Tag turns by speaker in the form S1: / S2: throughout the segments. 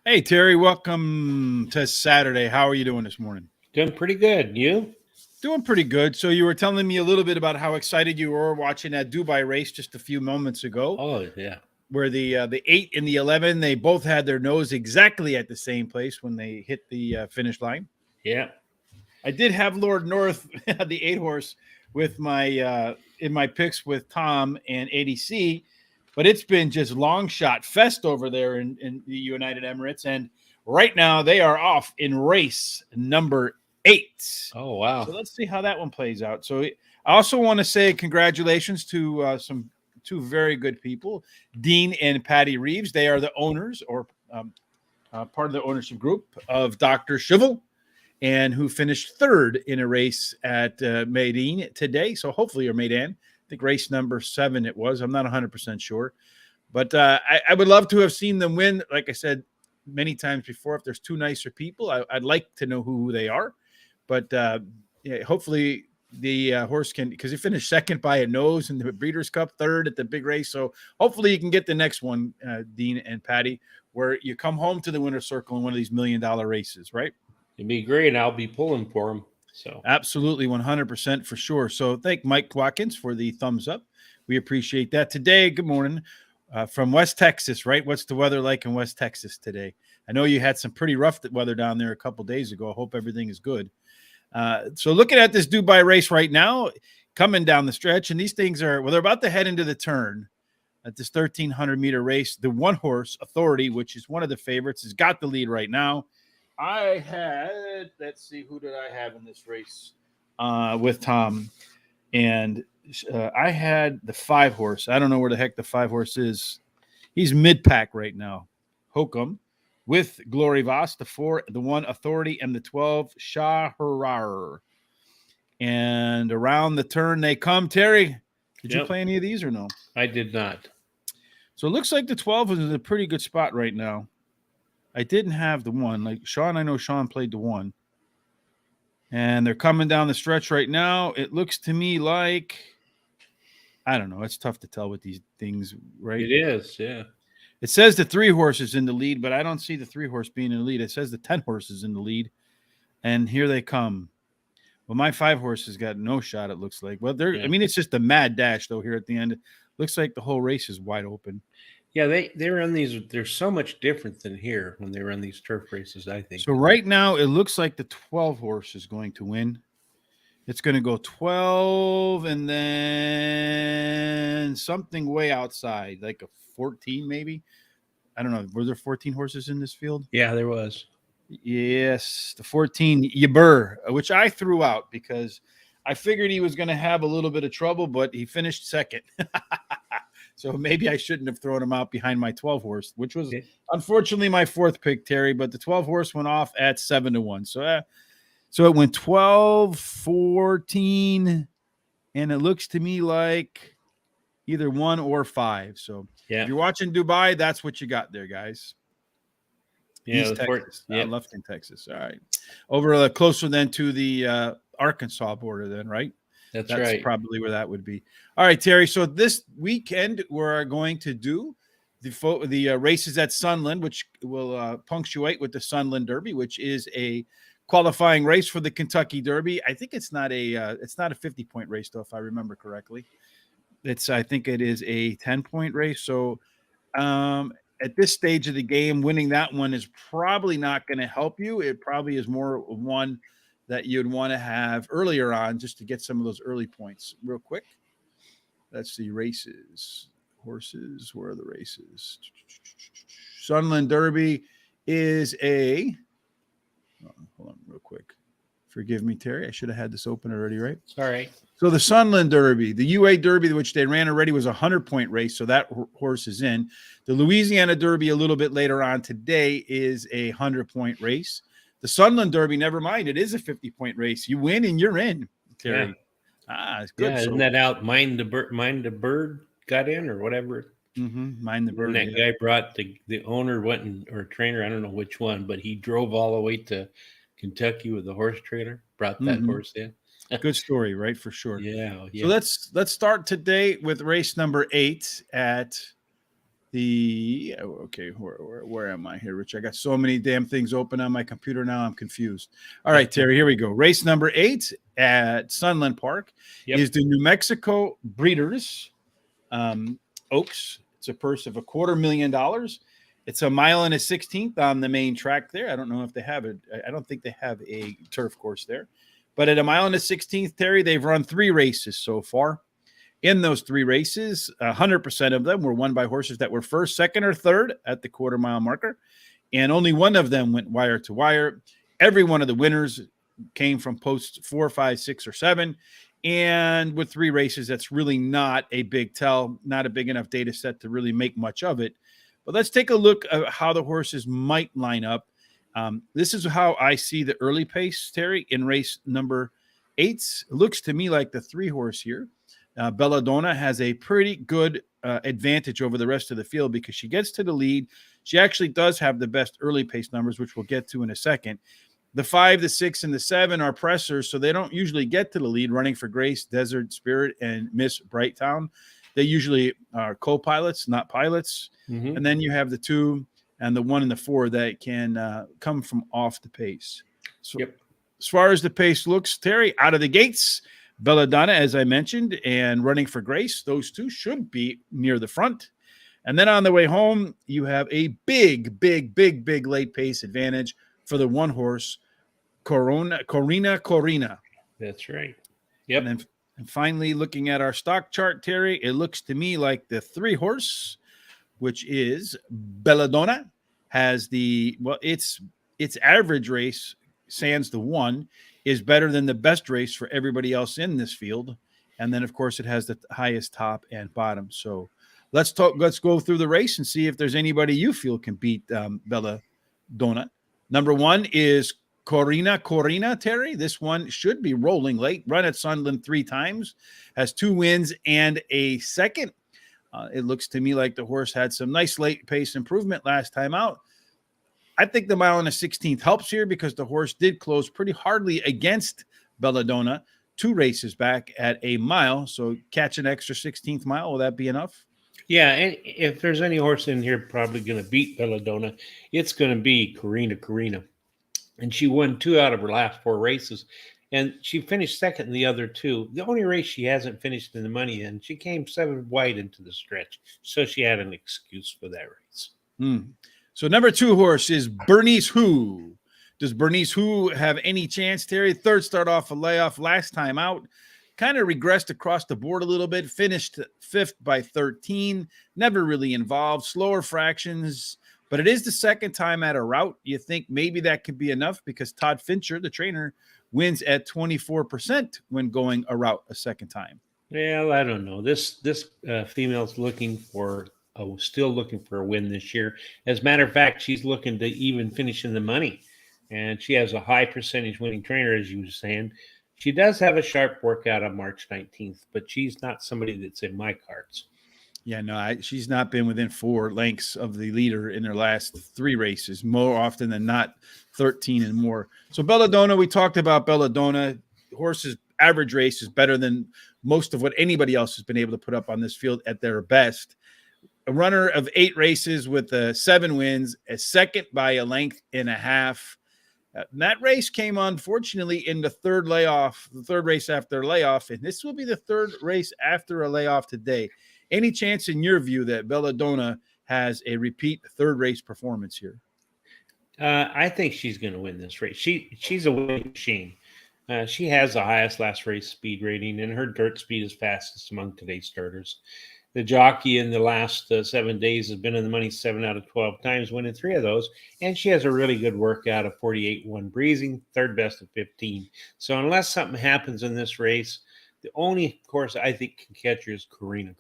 S1: Hey, Terry, welcome to Saturday. How are you doing this morning?
S2: Doing pretty good. You?
S1: Doing pretty good. So, you were telling me a little bit about how excited you were watching that Dubai race just a few moments ago,
S2: Oh, yeah.
S1: where the 8 and the 11, they both had their nose exactly at the same place when they hit the finish line.
S2: Yeah.
S1: I did have Lord North, the 8 horse, with my in my picks with Tom and ADC, but it's been just long shot fest over there in the United Emirates, and right now they are off in race number 8.
S2: Oh,
S1: So
S2: wow.
S1: let's see how that one plays out. So I also want to say congratulations to some two very good people, Dean and Patty Reeves. They are the owners or part of the ownership group of Dr. Shivel, and who finished third in a race at Medan today. So hopefully, or Medan, I think race number 7 it was. I'm not 100% sure. But I would love to have seen them win. Like I said many times before, if there's two nicer people, I'd like to know who they are. But yeah, hopefully the horse can, because he finished second by a nose in the Breeders' Cup, third at the big race. So hopefully you can get the next one, Dean and Patty, where you come home to the winner's circle in one of these $1,000,000 races, right?
S2: It'd be great. I'll be pulling for him. So,
S1: Absolutely, 100% for sure. So thank Mike Watkins for the thumbs up. We appreciate that. Today, good morning from West Texas, right? What's the weather like in West Texas today? I know you had some pretty rough weather down there a couple days ago. I hope everything is good. So looking at this Dubai race right now, coming down the stretch, and these things are, well, they're about to head into the turn at this 1,300-meter race. The one horse, Authority, which is one of the favorites, has got the lead right now. I had, let's see, who did I have in this race with Tom? And I had the 5 horse. I don't know where the heck the 5 horse is. He's mid-pack right now. Hokum with Glory Voss, the 4, the 1 Authority, and the 12 Shahrar. And around the turn they come. Terry, did you play any of these or no?
S2: I did not.
S1: So it looks like the 12 is in a pretty good spot right now. I didn't have the 1. Like Sean, I know Sean played the 1. And they're coming down the stretch right now. It looks to me like, I don't know. It's tough to tell with these things, right?
S2: It is, yeah.
S1: It says the 3 horses in the lead, but I don't see the 3 horse being in the lead. It says the 10 horses in the lead. And here they come. Well, my 5 horses got no shot, it looks like. Well, I mean, it's just a mad dash, though, here at the end. Looks like the whole race is wide open.
S2: Yeah, they run these. They're so much different than here when they run these turf races, I think.
S1: So right now, it looks like the 12 horse is going to win. It's going to go 12 and then something way outside, like a 14 maybe. I don't know. Were there 14 horses in this field?
S2: Yeah, there was.
S1: Yes, the 14 Yabur, which I threw out because I figured he was going to have a little bit of trouble, but he finished second. So maybe I shouldn't have thrown him out behind my 12 horse, which was unfortunately my 4th pick, Terry. But the 12 horse went off at 7-1. So it went 12, 14, and it looks to me like either 1 or 5. So if you're watching Dubai, that's what you got there, guys.
S2: Yeah,
S1: East Texas, Lufkin, Texas. All right. Over closer then to the Arkansas border then, right?
S2: That's right.
S1: That's probably where that would be. All right, Terry. So this weekend we're going to do the races at Sunland, which will punctuate with the Sunland Derby, which is a qualifying race for the Kentucky Derby. I think it's not a 50-point race, though, if I remember correctly. I think it is a 10-point race. So at this stage of the game, winning that one is probably not going to help you. It probably is more one that you'd want to have earlier on just to get some of those early points. Real quick, let's see, races, horses. Where are the races? Sunland Derby is hold on real quick. Forgive me, Terry. I should have had this open already, right?
S2: It's all right.
S1: So the Sunland Derby, the UA Derby, which they ran already, was a 100-point race, so that horse is in. The Louisiana Derby a little bit later on today is a 100-point race. The Sunland Derby, never mind, it is a 50-point race. You win and you're in, Terry.
S2: Yeah.
S1: It's good.
S2: Yeah, isn't that out? Mind the Bird got in or whatever.
S1: Mind the Bird.
S2: And that guy brought the owner or trainer, I don't know which one, but he drove all the way to Kentucky with the horse trailer, brought that horse in.
S1: Good story, right? For sure.
S2: Yeah.
S1: So let's start today with race number 8 at Okay, where am I here, Rich? I got so many damn things open on my computer now. I'm confused. All right, Terry, here we go. Race number 8 at Sunland Park is the New Mexico Breeders' Oaks. It's a purse of $250,000. It's a mile and a 16th on the main track there. I don't know if they have it. I don't think they have a turf course there. But at a mile and a 16th, Terry, they've run 3 races so far. In those 3 races, 100% of them were won by horses that were first, second, or third at the quarter-mile marker. And only one of them went wire to wire. Every one of the winners came from posts 4, 5, 6, or 7. And with 3 races, that's really not a big tell, not a big enough data set to really make much of it. But let's take a look at how the horses might line up. This is how I see the early pace, Terry, in race number 8. It looks to me like the 3-horse here. Belladonna has a pretty good advantage over the rest of the field because she gets to the lead. She actually does have the best early pace numbers, which we'll get to in a second. The 5, the 6, and the 7 are pressers, so they don't usually get to the lead. Running for Grace, Desert Spirit, and Miss Brighttown. They usually are co-pilots, not pilots. And then you have the 2 and the 1 and the 4 that can come from off the pace. So as far as the pace looks, Terry, out of the gates, Belladonna, as I mentioned, and Running for Grace, those 2 should be near the front. And then on the way home, you have a big late pace advantage for the 1-horse, Corina.
S2: That's right.
S1: And finally, looking at our stock chart, Terry, it looks to me like the 3-horse, which is Belladonna, has its average race, sans the 1, is better than the best race for everybody else in this field. And then, of course, it has the highest top and bottom. So let's go through the race and see if there's anybody you feel can beat Belladonna. Number 1 is Corina, Terry. This one should be rolling late. Run at Sunland 3 times. Has 2 wins and a second. It looks to me like the horse had some nice late pace improvement last time out. I think the mile and a 16th helps here because the horse did close pretty hardly against Belladonna 2 races back at a mile. So catch an extra 16th mile. Will that be enough?
S2: Yeah, and if there's any horse in here probably going to beat Belladonna, it's going to be Corina. And she won 2 out of her last 4 races. And she finished second in the other 2. The only race she hasn't finished in the money in, she came 7 wide into the stretch. So she had an excuse for that race.
S1: So number 2 horse is Bernice Who. Does Bernice Who have any chance, Terry? 3rd start off a layoff last time out. Kind of regressed across the board a little bit. Finished 5th by 13. Never really involved. Slower fractions. But it is the 2nd time at a route. You think maybe that could be enough because Todd Fincher, the trainer, wins at 24% when going a route a 2nd time.
S2: Well, I don't know. This female's still looking for a win this year. As a matter of fact, she's looking to even finish in the money. And she has a high percentage winning trainer, as you were saying. She does have a sharp workout on March 19th, but she's not somebody that's in my cards.
S1: Yeah, no, she's not been within 4 lengths of the leader in her last 3 races, more often than not 13 and more. So Belladonna, we talked about Belladonna. Horse's average race is better than most of what anybody else has been able to put up on this field at their best. A runner of 8 races with 7 wins, a 2nd by a length and a half. That race came, unfortunately, in the 3rd layoff, the 3rd race after a layoff, and this will be the 3rd race after a layoff today. Any chance in your view that Belladonna has a repeat 3rd race performance here?
S2: I think she's going to win this race. She's a winning machine. She has the highest last race speed rating, and her dirt speed is fastest among today's starters. The jockey in the last 7 days has been in the money 7 out of 12 times, winning 3 of those. And she has a really good workout of 48-1 breezing, 3rd best of 15. So unless something happens in this race, the only course I think can catch her is Corina.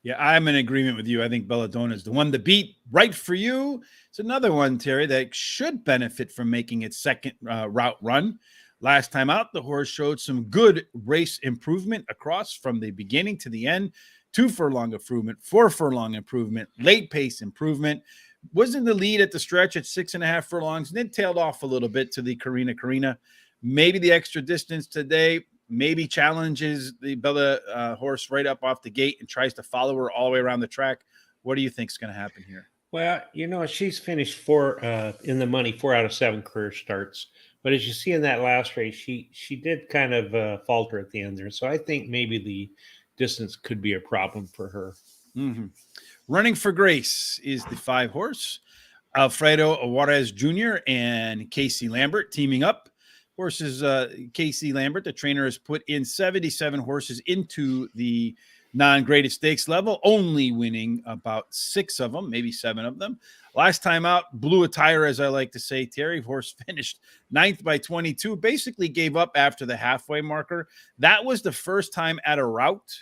S1: Yeah, I'm in agreement with you. I think Belladonna is the one to beat. Right for you. It's another one, Terry, that should benefit from making its 2nd route run. Last time out, the horse showed some good race improvement across from the beginning to the end. 2 furlong improvement, 4 furlong improvement, late pace improvement. Was in the lead at the stretch at 6.5 furlongs, and then tailed off a little bit to the Corina. Maybe the extra distance today, maybe challenges the Bella horse right up off the gate and tries to follow her all the way around the track. What do you think is going to happen here?
S2: Well, she's finished four in the money, 4 out of 7 career starts. But as you see in that last race, she did kind of falter at the end there. So I think maybe the distance could be a problem for her.
S1: Mm-hmm. Running for Grace is the 5-horse. Alfredo Juarez Jr. and Casey Lambert teaming up. Horses, Casey Lambert, the trainer, has put in 77 horses into the non-graded stakes level, only winning about 6 of them, maybe 7 of them. Last time out, blew a tire, as I like to say. Terry, horse finished 9th by 22, basically gave up after the halfway marker. That was the first time at a route.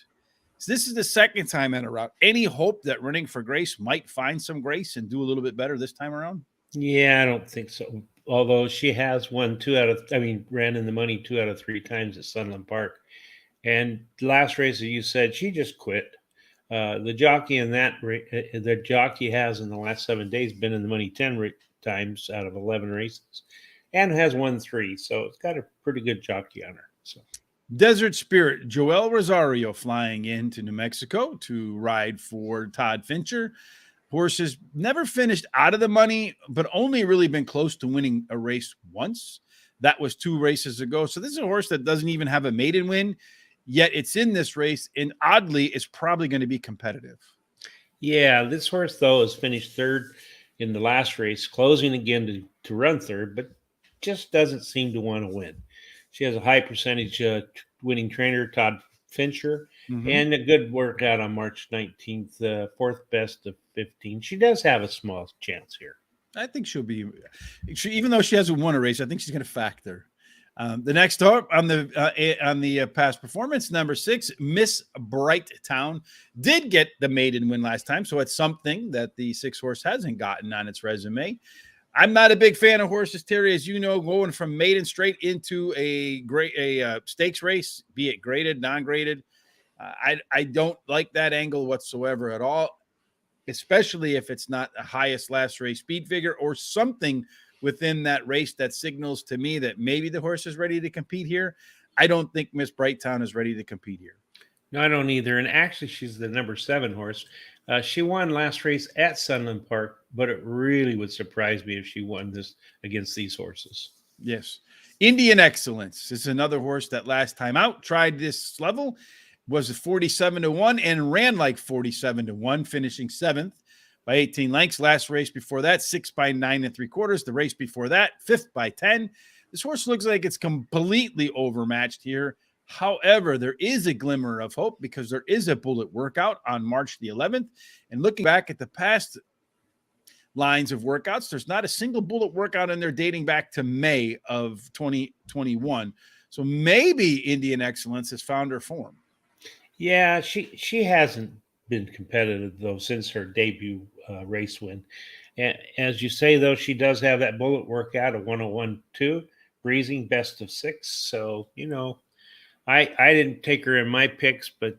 S1: So this is the second time at a route. Any hope that Running for Grace might find some grace and do a little bit better this time around?
S2: Yeah, I don't think so. Although she has ran in the money 2 out of 3 times at Sunland Park. And the last race, as you said, she just quit. The jockey the jockey has in the last 7 days been in the money 10 times out of 11 races, and has won 3. So it's got a pretty good jockey on her. So
S1: Desert Spirit, Joel Rosario flying into New Mexico to ride for Todd Fincher. Horse has never finished out of the money, but only really been close to winning a race once. That was 2 races ago. So this is a horse that doesn't even have a maiden win, yet it's in this race, and oddly, it's probably going to be competitive.
S2: yeah, this horse though has finished 3rd in the last race, closing again to run 3rd, but just doesn't seem to want to win. She has a high percentage winning trainer, Todd Fincher, and a good workout on March 19th, 4th best of 15. She does have a small chance here.
S1: I think she'll be, even though she hasn't won a race, I think she's going to factor. The next up on the past performance, number 6, Miss Bright Town, did get the maiden win last time, so it's something that the 6-horse hasn't gotten on its resume. I'm not a big fan of horses, Terry, as you know, going from maiden straight into a stakes race, be it graded, non-graded. I don't like that angle whatsoever at all, especially if it's not the highest last race speed figure or something within that race that signals to me that maybe the horse is ready to compete here. I don't think Miss Brightown is ready to compete here.
S2: No, I don't either. And actually, she's the number 7 horse. She won last race at Sunland Park, but it really would surprise me if she won this against these horses.
S1: Yes. Indian Excellence is another horse that last time out tried this level, was 47-1 and ran like 47-1, finishing 7th by 18 lengths. Last race before that, 6 by 9 3/4. The race before that, 5th by 10. This horse looks like it's completely overmatched here. However, there is a glimmer of hope because there is a bullet workout on March the 11th. And looking back at the past lines of workouts, there's not a single bullet workout in there dating back to May of 2021. So maybe Indian Excellence has found her form.
S2: Yeah, she hasn't been competitive, though, since her debut race win. And as you say, though, she does have that bullet workout of 101.2, breezing best of 6. So, I didn't take her in my picks, but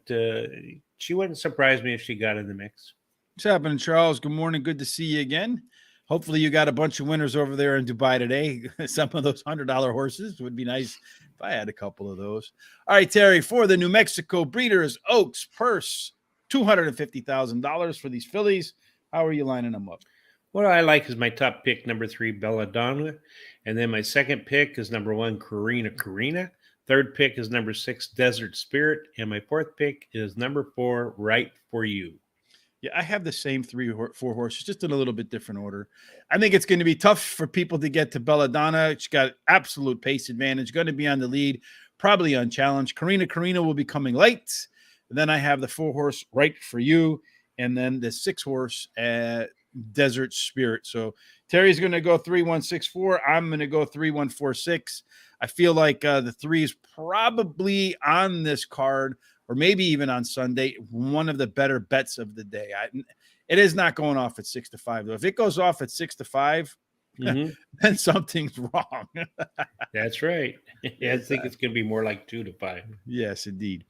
S2: she wouldn't surprise me if she got in the mix.
S1: What's happening, Charles? Good morning. Good to see you again. Hopefully you got a bunch of winners over there in Dubai today. Some of those $100 horses would be nice if I had a couple of those. All right, Terry, for the New Mexico Breeders' Oaks purse, $250,000 for these fillies. How are you lining them up?
S2: What I like is my top pick, number 3, Belladonna. And then my second pick is number 1, Carina. Third pick is number 6, Desert Spirit. And my 4th pick is number 4, Right for You.
S1: Yeah, I have the same 4 horses, just in a little bit different order. I think it's going to be tough for people to get to Belladonna. She's got absolute pace advantage, going to be on the lead, probably unchallenged. Carina will be coming late. And then I have the 4-horse Right for You, and then the 6-horse Desert Spirit. So Terry's going to go 3-1-6-4. I'm going to go 3-1-4-6. I feel like the 3 is probably on this card, or maybe even on Sunday, one of the better bets of the day. It is not going off at 6-5, though. If it goes off at 6-5, then something's wrong.
S2: That's right. I think it's going to be more like 2-5.
S1: Yes, indeed.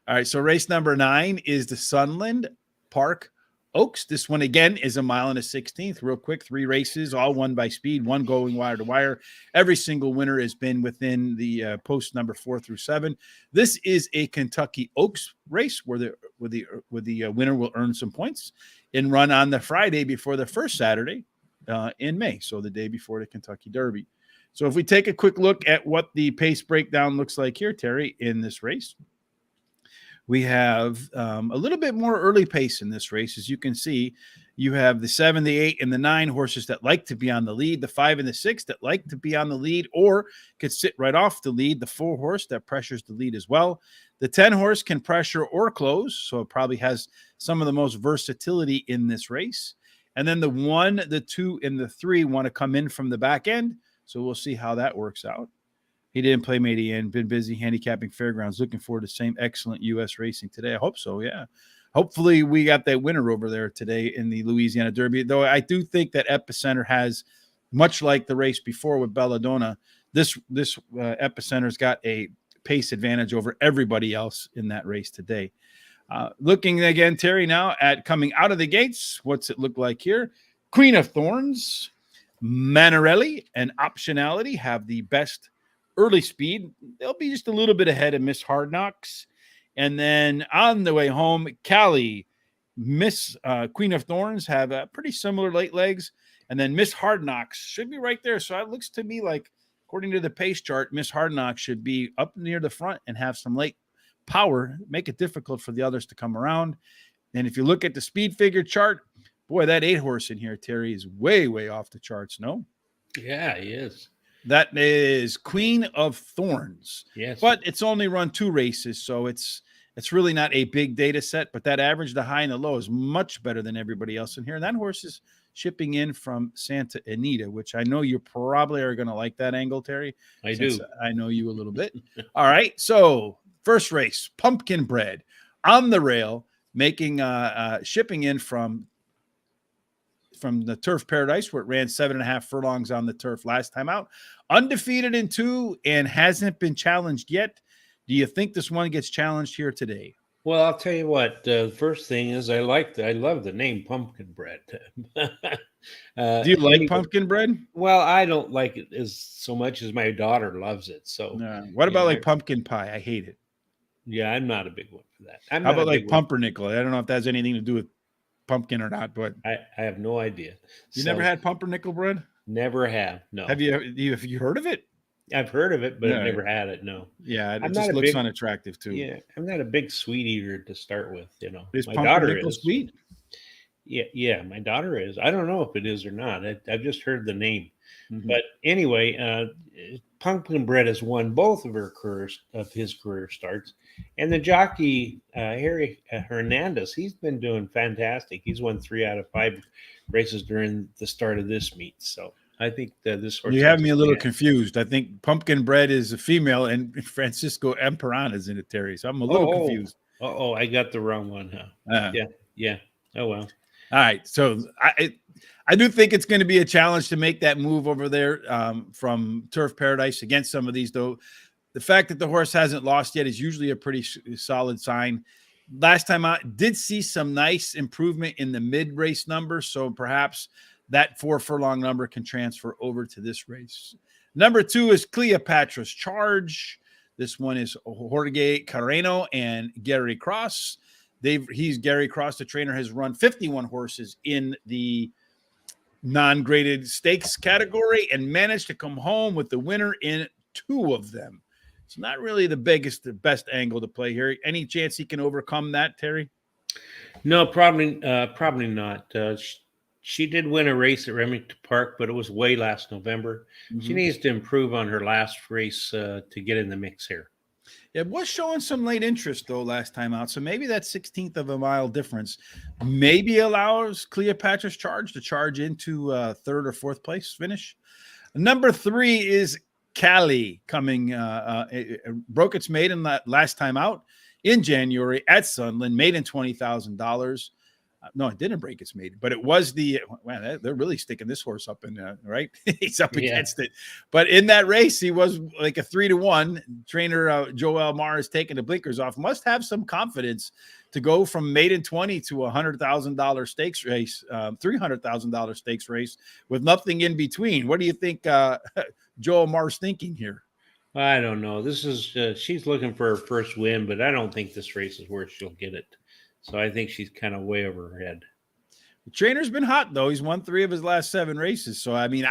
S1: All right, so race number 9 is the Sunland Park Oaks. This one, again, is 1 mile and 1/16. Real quick, 3 races, all won by speed, 1 going wire to wire. Every single winner has been within the post number 4 through 7. This is a Kentucky Oaks race where the the winner will earn some points and run on the Friday before the first Saturday in May, so the day before the Kentucky Derby. So if we take a quick look at what the pace breakdown looks like here, Terry, in this race, we have a little bit more early pace in this race. As you can see, you have the 7, the 8, and the 9 horses that like to be on the lead, the 5 and the 6 that like to be on the lead or could sit right off the lead, the 4 horse that pressures the lead as well. The 10 horse can pressure or close, so it probably has some of the most versatility in this race. And then the 1, the 2, and the 3 want to come in from the back end, so we'll see how that works out. He didn't play Median, been busy handicapping fairgrounds. Looking forward to the same excellent U.S. racing today. I hope so, yeah. Hopefully we got that winner over there today in the Louisiana Derby, though I do think that Epicenter has, much like the race before with Belladonna, this Epicenter's got a pace advantage over everybody else in that race today. Looking again, Terry, now at coming out of the gates, what's it look like here? Queen of Thorns, Manarelli, and Optionality have the best early speed. They'll be just a little bit ahead of Miss Hard Knocks. And then on the way home, Callie, Miss Queen of Thorns have pretty similar late legs. And then Miss Hard Knocks should be right there. So it looks to me like, according to the pace chart, Miss Hard Knocks should be up near the front and have some late power, make it difficult for the others to come around. And if you look at the speed figure chart, boy, that 8 horse in here, Terry, is way, way off the charts, no?
S2: Yeah, he is.
S1: That is Queen of Thorns.
S2: Yes.
S1: But it's only run 2 races, so it's really not a big data set, but that average, the high and the low, is much better than everybody else in here. And that horse is shipping in from Santa Anita, which I know you probably are going to like that angle, Terry.
S2: I do.
S1: I know you a little bit. All right, so first race, Pumpkin Bread on the rail, making shipping in from the Turf Paradise, where it ran 7.5 furlongs on the turf last time out. Undefeated in 2 and hasn't been challenged yet. Do you think this one gets challenged here today?
S2: Well, I'll tell you what. The first thing is I love the name Pumpkin Bread.
S1: Do you like pumpkin bread?
S2: Well, I don't like it as so much as my daughter loves it. So,
S1: what about like pumpkin pie? I hate it.
S2: Yeah, I'm not a big one for that.
S1: How about like pumpernickel? I don't know if that has anything to do with pumpkin or not, but
S2: I have no idea.
S1: You never had pumpernickel bread?
S2: Never have. No.
S1: Have you heard of it?
S2: I've heard of it, but I've never had it. No.
S1: Yeah, it just looks unattractive too.
S2: Yeah, I'm not a big sweet eater to start with.
S1: Is
S2: my daughter
S1: is sweet.
S2: Yeah, my daughter is. I don't know if it is or not. I've just heard the name.
S1: Mm-hmm.
S2: But anyway, Pumpkin Bread has won both of his career starts, and the jockey Harry Hernandez, he's been doing fantastic. He's won 3 out of 5 races during the start of this meet. So I think that this horse.
S1: You have me a little confused. I think Pumpkin Bread is a female, and Francisco Emperan is in it, Terry. So I'm a little confused.
S2: Oh, I got the wrong one, huh? Yeah. Oh well.
S1: All right, so I do think it's going to be a challenge to make that move over there from Turf Paradise against some of these, though. The fact that the horse hasn't lost yet is usually a pretty solid sign. Last time out, did see some nice improvement in the mid-race number, so perhaps that 4 furlong number can transfer over to this race. Number 2 is Cleopatra's Charge. This one is Jorge Carreno and Gary Cross. Gary Cross, the trainer, has run 51 horses in the non-graded stakes category and managed to come home with the winner in 2 of them. It's not really the best angle to play here. Any chance he can overcome that, Terry?
S2: No, probably not. She did win a race at Remington Park, but it was way last November. Mm-hmm. She needs to improve on her last race to get in the mix here.
S1: It was showing some late interest, though, last time out. So maybe that 16th of a mile difference maybe allows Cleopatra's Charge to charge into 3rd or 4th place finish. Number 3 is Cali coming. Broke its maiden last time out in January at Sunland, maiden $20,000. No, it didn't break its maiden, but it was they're really sticking this horse up in right. He's up against it. But in that race, he was like a 3-1. Trainer Joel Mar is taking the blinkers off. Must have some confidence to go from maiden 20 to $100,000 stakes race, $300,000 stakes race with nothing in between. What do you think Joel Mar's thinking here?
S2: I don't know. This is she's looking for her first win, but I don't think this race is where she'll get it. So I think she's kind of way over her head.
S1: The trainer's been hot though. He's won 3 of his last 7 races. So I mean,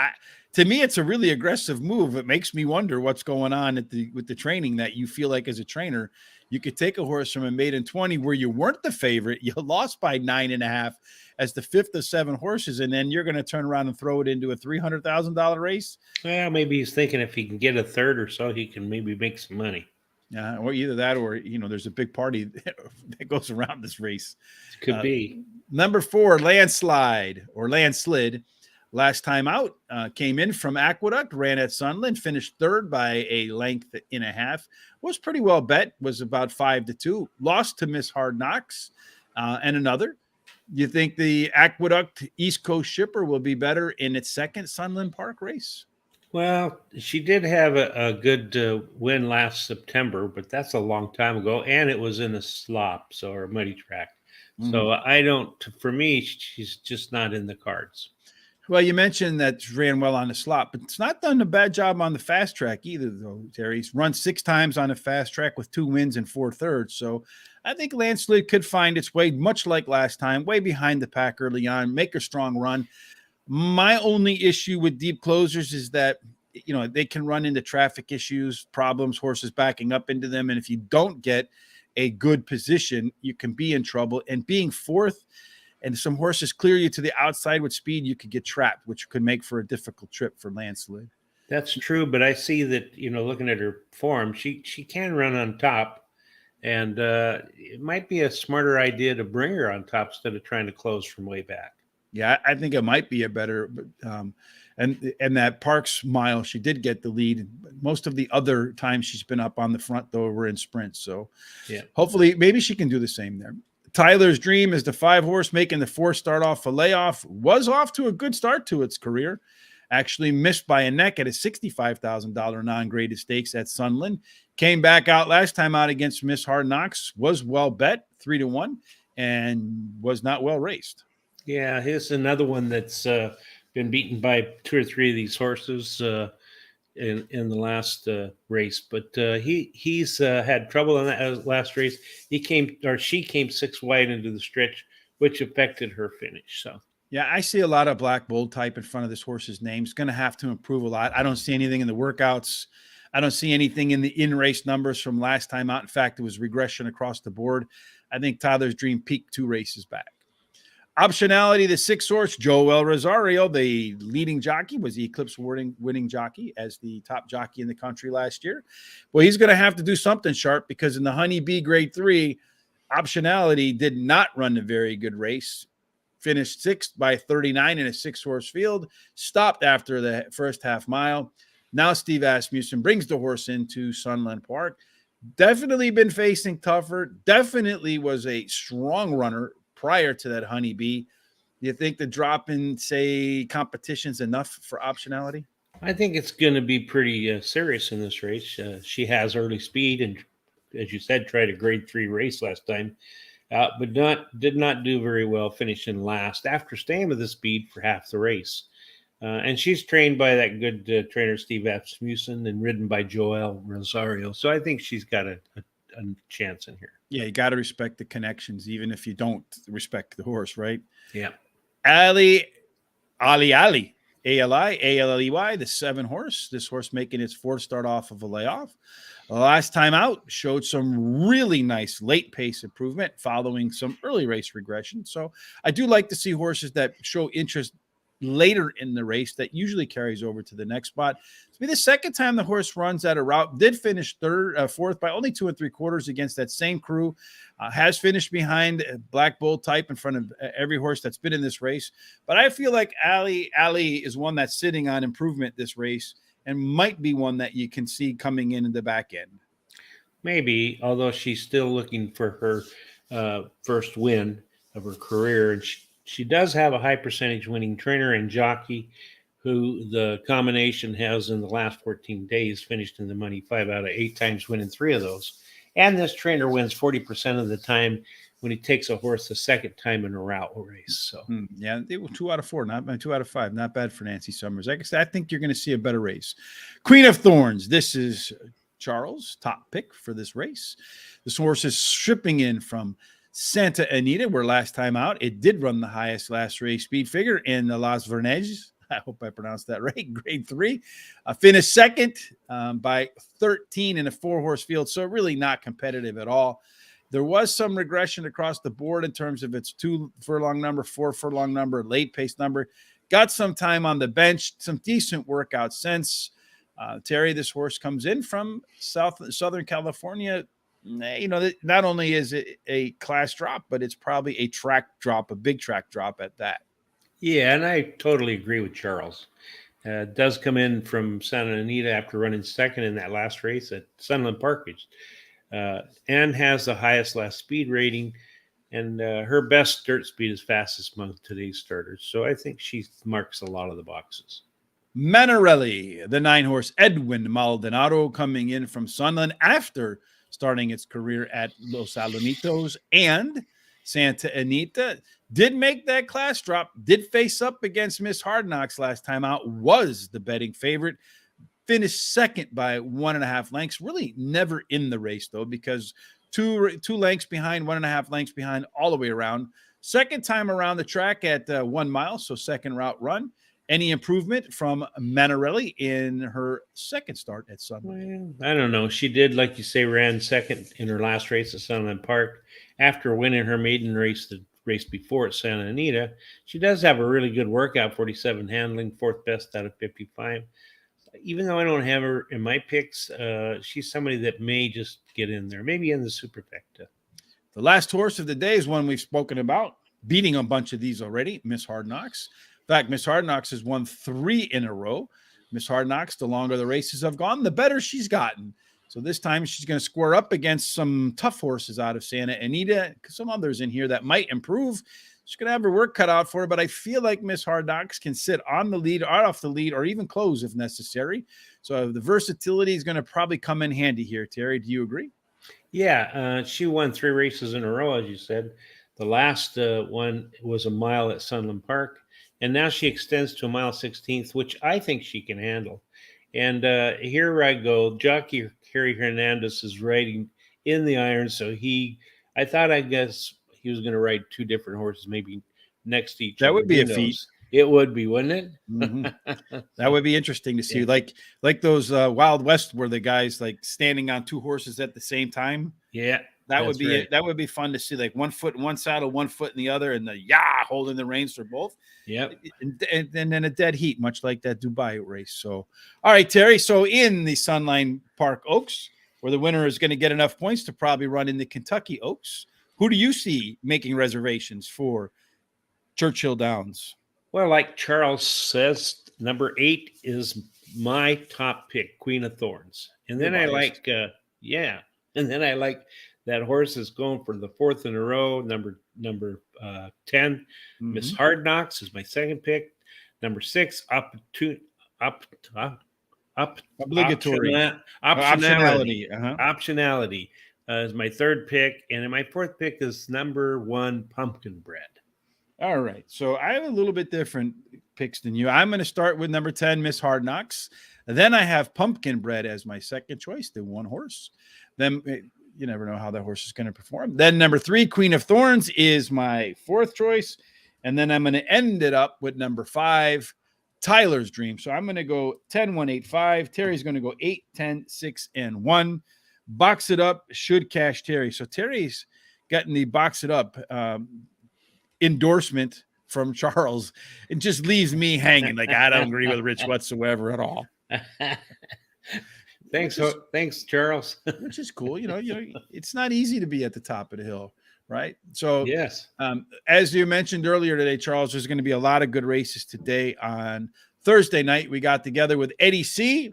S1: to me, it's a really aggressive move. It makes me wonder what's going on with the training that you feel like as a trainer, you could take a horse from a maiden 20 where you weren't the favorite, you lost by 9.5 as the 5th of 7 horses, and then you're going to turn around and throw it into a $300,000 race.
S2: Well, maybe he's thinking if he can get a third or so, he can maybe make some money.
S1: Or either that, or there's a big party that goes around this race.
S2: Could be.
S1: Number 4, Landslide. Last time out, came in from Aqueduct, ran at Sunland, finished 3rd by a length and a half. Was pretty well bet. Was about 5-2. Lost to Miss Hard Knocks and another. You think the Aqueduct East Coast shipper will be better in its second Sunland Park race?
S2: Well, she did have a good win last September, but that's a long time ago, and it was in a slop, or a muddy track. Mm-hmm. So I don't. For me, she's just not in the cards.
S1: Well, you mentioned that ran well on the slop, but it's not done a bad job on the fast track either, though, Terry. He's run 6 times on the fast track with 2 wins and 4 thirds. So I think Landslide could find its way, much like last time, way behind the pack early on, make a strong run. My only issue with deep closers is that, they can run into traffic issues, problems, horses backing up into them. And if you don't get a good position, you can be in trouble. And being 4th, and some horses clear you to the outside with speed, you could get trapped, which could make for a difficult trip for Landslide.
S2: That's true, but I see that, looking at her form, she can run on top, and it might be a smarter idea to bring her on top instead of trying to close from way back.
S1: Yeah, I think it might be a better, and that Parks mile, she did get the lead. Most of the other times she's been up on the front, though, were in sprints. So yeah, hopefully, maybe she can do the same there. Tyler's Dream is the 5-horse making the 4 start off a layoff. Was off to a good start to its career. Actually missed by a neck at a $65,000 non-graded stakes at Sunland. Came back out last time out against Miss Hard Knocks. Was well bet, 3-1, and was not well raced.
S2: Yeah, here's another one that's been beaten by 2 or 3 of these horses in the last race, but he's had trouble in that last race. She came 6 wide into the stretch, which affected her finish. So
S1: yeah, I see a lot of black bold type in front of this horse's name. It's going to have to improve a lot. I don't see anything in the workouts. I don't see anything in the in-race numbers from last time out. In fact, it was regression across the board. I think Tyler's Dream peaked 2 races back. Optionality, the 6-horse, Joel Rosario, the leading jockey, was the Eclipse winning jockey as the top jockey in the country last year. Well, he's going to have to do something sharp because in the Honeybee Grade 3, Optionality did not run a very good race. Finished 6th by 39 in a 6-horse field, stopped after the first half mile. Now Steve Asmussen brings the horse into Sunland Park. Definitely been facing tougher, definitely was a strong runner prior to that Honeybee. Do you think the drop in, say, competition's enough for Optionality?
S2: I think it's going to be pretty serious in this race. She has early speed and, as you said, tried a Grade 3 race last time, but did not do very well, finishing last after staying with the speed for half the race. And she's trained by that good trainer, Steve Asmussen, and ridden by Joel Rosario. So I think she's got a chance in here.
S1: Yeah, you got to respect the connections, even if you don't respect the horse, right?
S2: Yeah.
S1: Ali, A-L-I, A-L-L-E-Y, the 7-horse. This horse making its 4th start off of a layoff. Last time out, showed some really nice late pace improvement following some early race regression. So I do like to see horses that show interest later in the race that usually carries over to the next spot. It's been the second time the horse runs at a route. Did finish 4th by only 2 3/4 against that same crew. Has finished behind Black Bull type in front of every horse that's been in this race. But I feel like Ali is one that's sitting on improvement this race and might be one that you can see coming in the back end.
S2: Maybe, although she's still looking for her first win of her career, and she does have a high percentage winning trainer and jockey who the combination has in the last 14 days finished in the money 5 out of 8 times, winning 3 of those. And this trainer wins 40% of the time when he takes a horse the second time in a route race. So
S1: yeah, they were 2 out of 4, not 2 out of 5. Not bad for Nancy Summers. Like I said, I think you're going to see a better race. Queen of Thorns. This is Charles' top pick for this race. This horse is shipping in from Santa Anita, where last time out, it did run the highest last race speed figure in the Las Verneges. I hope I pronounced that right. Grade 3. Finished second by 13 in a 4-horse field, so really not competitive at all. There was some regression across the board in terms of its 2 furlong number, 4 furlong number, late pace number. Got some time on the bench, some decent workout since. Terry, this horse comes in from Southern California. Not only is it a class drop, but it's probably a track drop, a big track drop at that.
S2: Yeah, and I totally agree with Charles. Does come in from Santa Anita after running second in that last race at Sunland Park, and has the highest last speed rating, and her best dirt speed is fastest among today's starters. So I think she marks a lot of the boxes.
S1: Manarelli, the 9-horse Edwin Maldonado, coming in from Sunland after starting its career at Los Alamitos and Santa Anita. Did make that class drop, did face up against Miss Hard Knocks last time out, was the betting favorite, finished second by 1.5 lengths. Really never in the race, though, because two lengths behind, 1.5 lengths behind all the way around. Second time around the track at 1 mile, so second route run. Any improvement from Manarelli in her second start at Sunland?
S2: Well, I don't know. She did, like you say, ran second in her last race at Sunland Park after winning her maiden race the race before at Santa Anita. She does have a really good workout, 47 handling, 4th best out of 55. Even though I don't have her in my picks, she's somebody that may just get in there, maybe in the superfecta.
S1: The last horse of the day is one we've spoken about, beating a bunch of these already, Miss Hard Knocks. In fact, Miss Hard Knocks has won 3 in a row. Miss Hard Knocks, the longer the races have gone, the better she's gotten. So this time she's going to square up against some tough horses out of Santa Anita, some others in here that might improve. She's going to have her work cut out for her, but I feel like Miss Hard Knocks can sit on the lead, or off the lead, or even close if necessary. So the versatility is going to probably come in handy here, Terry. Do you agree?
S2: Yeah, she won 3 races in a row, as you said. The last one was a mile at Sunland Park, and now she extends to a mile 16th, which I think she can handle. And here I go. Jockey Harry Hernandez is riding in the iron, so I guess he was going to ride 2 different horses, maybe next to each other.
S1: That would be a feat.
S2: It would be, wouldn't it?
S1: Mm-hmm. That would be interesting to see, like those Wild West where the guys like standing on 2 horses at the same time.
S2: Yeah,
S1: that would be that would be fun to see, like 1 foot in one saddle, 1 foot in the other, and holding the reins for both.
S2: Yep.
S1: And then a dead heat, much like that Dubai race. So, all right, Terry. So in the Sunline Park Oaks, where the winner is going to get enough points to probably run in the Kentucky Oaks, who do you see making reservations for Churchill Downs?
S2: Well, like Charles says, number 8 is my top pick, Queen of Thorns. And then I like, and then I like that horse is going for the 4th in a row, number 10. Mm-hmm. Miss Hard Knocks is my second pick. Number 6,
S1: obligatory
S2: optionality. Optionality is my 3rd pick, and my 4th pick is number 1, Pumpkin Bread.
S1: All right, so I have a little bit different picks than you. I'm going to start with number 10, Miss Hard Knocks. Then I have Pumpkin Bread as my second choice, the 1 horse. Then you never know how that horse is going to perform. Then number 3, Queen of Thorns, is my 4th choice. And then I'm going to end it up with number 5, Tyler's Dream. So I'm going to go 10, 1, 8, 5. Terry's going to go 8, 10, 6, and 1. Box it up should cash Terry. So Terry's gotten the box it up endorsement from Charles. It just leaves me hanging. Like, I don't agree with Rich whatsoever at all.
S2: Thanks, Charles.
S1: Which is cool. You know, it's not easy to be at the top of the hill, right? So,
S2: yes.
S1: As you mentioned earlier today, Charles, there's going to be a lot of good races today. On Thursday night, we got together with Eddie C.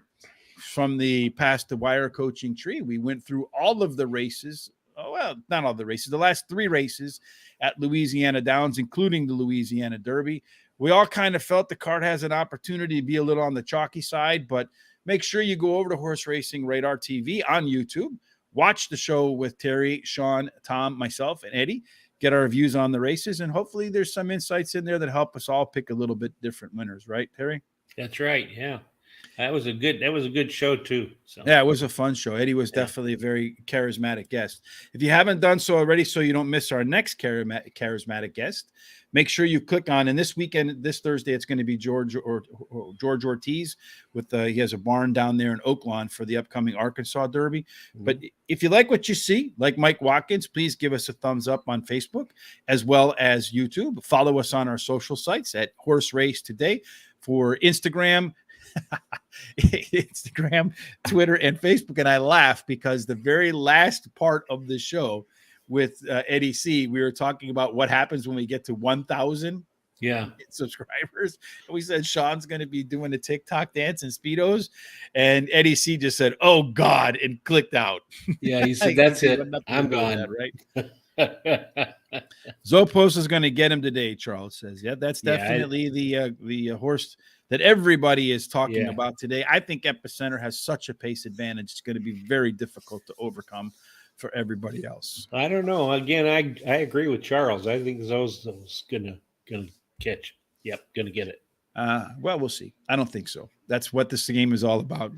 S1: from the Past the Wire coaching tree. We went through all of the races. Oh, well, not all the races, the last 3 races at Louisiana Downs, including the Louisiana Derby. We all kind of felt the card has an opportunity to be a little on the chalky side, but make sure you go over to Horse Racing Radar TV on YouTube, watch the show with Terry, Sean, Tom, myself, and Eddie, get our views on the races, and hopefully there's some insights in there that help us all pick a little bit different winners, right, Terry?
S2: That's right, yeah. That was a good show too. So
S1: Yeah, it was a fun show. Eddie was definitely a very charismatic guest. If you haven't done so already, so you don't miss our next charismatic guest, make sure you click on. And this weekend, this Thursday, it's going to be George Ortiz with he has a barn down there in Oaklawn for the upcoming Arkansas Derby.
S2: Mhm.
S1: But if you like what you see, like Mike Watkins, please give us a thumbs up on Facebook as well as YouTube. Follow us on our social sites at Horse Race Today for Instagram. Instagram, Twitter, and Facebook. And I laugh because the very last part of the show with Eddie C, we were talking about what happens when we get to 1,000 subscribers. And we said Sean's going to be doing the TikTok dance in Speedos. And Eddie C just said, "Oh, God," and clicked out.
S2: Yeah, he said, "That's it. I'm gone."
S1: That, right? Zopos is going to get him today, Charles says. Yeah, that's definitely the horse that everybody is talking about today. I think Epicenter has such a pace advantage. It's going to be very difficult to overcome for everybody else.
S2: I don't know. Again, I agree with Charles. I think Zoe's gonna catch. Yep, gonna get it.
S1: Well, we'll see. I don't think so. That's what this game is all about.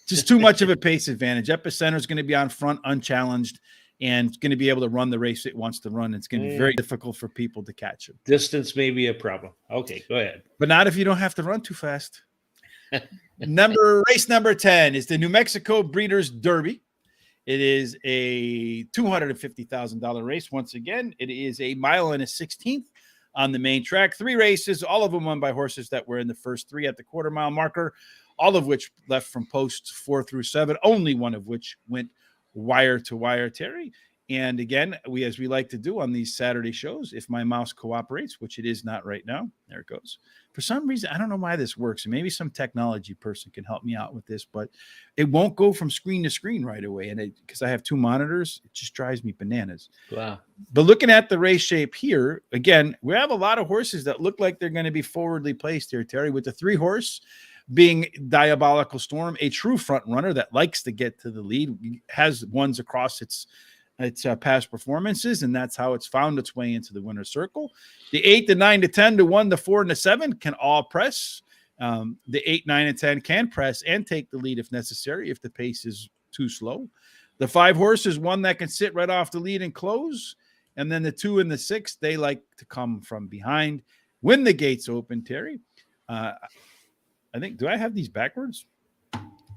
S1: Just too much of a pace advantage. Epicenter is going to be on front unchallenged and going to be able to run the race it wants to run. It's going to be very difficult for people to catch him.
S2: Distance may be a problem. Okay, go ahead.
S1: But not if you don't have to run too fast. Race number 10 is the New Mexico Breeders' Derby. It is a $250,000 race. Once again, it is a 1 1/16 miles on the main track. 3 races, all of them won by horses that were in the first 3 at the quarter-mile marker, all of which left from posts 4 through 7, only one of which went wire to wire, Terry. And again, as we like to do on these Saturday shows, if my mouse cooperates, which it is not right now, there it goes. For some reason, I don't know why this works. And maybe some technology person can help me out with this, but it won't go from screen to screen right away. And because I have 2 monitors, it just drives me bananas.
S2: Wow.
S1: But looking at the race shape here, again, we have a lot of horses that look like they're going to be forwardly placed here, Terry, with the 3 horse being Diabolical Storm, a true front runner that likes to get to the lead, has ones across its past performances, and that's how it's found its way into the winner's circle. The 8, the 9, the 10, the 1, the 4, and the 7 can all press. The 8, 9, and 10 can press and take the lead if necessary, if the pace is too slow. The 5 horse is one that can sit right off the lead and close. And then the 2 and the 6, they like to come from behind. When the gates open, Terry, I think, do I have these backwards?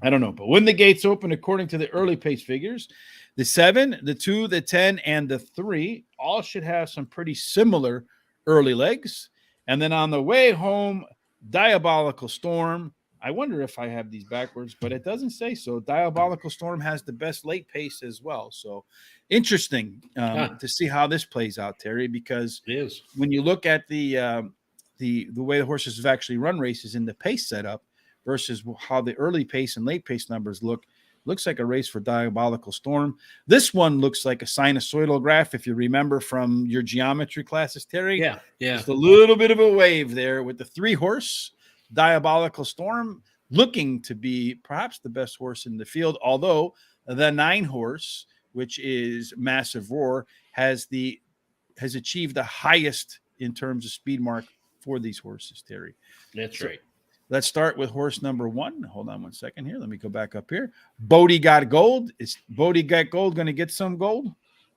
S1: I don't know. But when the gates open, according to the early pace figures, the 7, the 2, the 10, and the 3 all should have some pretty similar early legs. And then on the way home, Diabolical Storm. I wonder if I have these backwards, but it doesn't say so. Diabolical Storm has the best late pace as well. So interesting to see how this plays out, Terry, because
S2: it is. When
S1: you look at the way the horses have actually run races in the pace setup versus how the early pace and late pace numbers looks like a race for Diabolical Storm. This one looks like a sinusoidal graph, if you remember from your geometry classes, Terry.
S2: Yeah.
S1: Just a little bit of a wave there with the 3 horse Diabolical Storm looking to be perhaps the best horse in the field, although the 9 horse, which is Massive Roar, has achieved the highest in terms of speed mark for these horses, Terry.
S2: That's right.
S1: Let's start with horse number 1. Hold on one second here. Let me go back up here. Bodie Got Gold. Is Bodie Got Gold going to get some gold?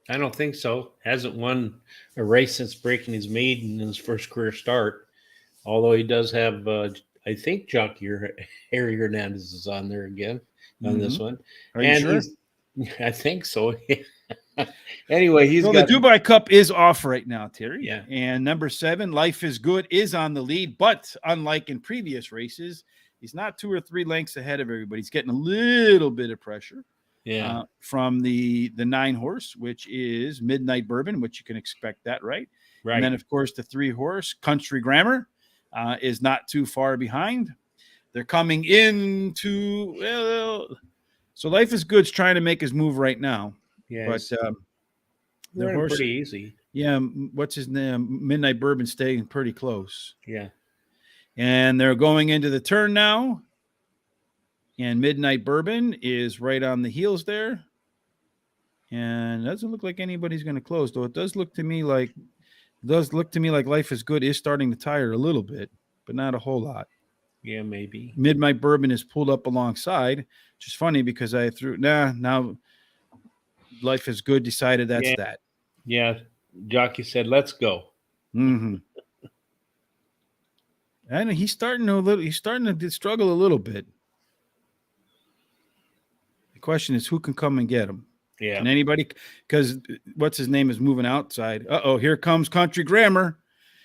S2: I don't think so. Hasn't won a race since breaking his maiden in his first career start. Although he does have, I think, jockey Harry Hernandez is on there again on this one.
S1: Are you sure?
S2: I think so. Anyway, the
S1: Dubai Cup is off right now, Terry.
S2: Yeah.
S1: And number 7, Life is Good, is on the lead, but unlike in previous races, he's not 2 or 3 lengths ahead of everybody. He's getting a little bit of pressure.
S2: Yeah.
S1: From the 9 horse, which is Midnight Bourbon, which you can expect that, right?
S2: Right.
S1: And then, of course, the 3 horse, Country Grammar, is not too far behind. They're coming into, so Life is Good's trying to make his move right now.
S2: Yeah,
S1: but
S2: the horse pretty easy.
S1: Yeah, what's his name? Midnight Bourbon staying pretty close.
S2: Yeah,
S1: and they're going into the turn now, and Midnight Bourbon is right on the heels there, and it doesn't look like anybody's going to close. Though it does look to me like Life is Good is starting to tire a little bit, but not a whole lot.
S2: Yeah, maybe.
S1: Midnight Bourbon is pulled up alongside, which is funny because I threw, now Life is Good decided that's
S2: Yeah.
S1: that.
S2: Yeah. Jockey said, let's go.
S1: Mm-hmm. And he's starting to struggle a little bit. The question is, who can come and get him?
S2: Yeah.
S1: Can anybody? Because what's his name is moving outside. Here comes Country Grammar.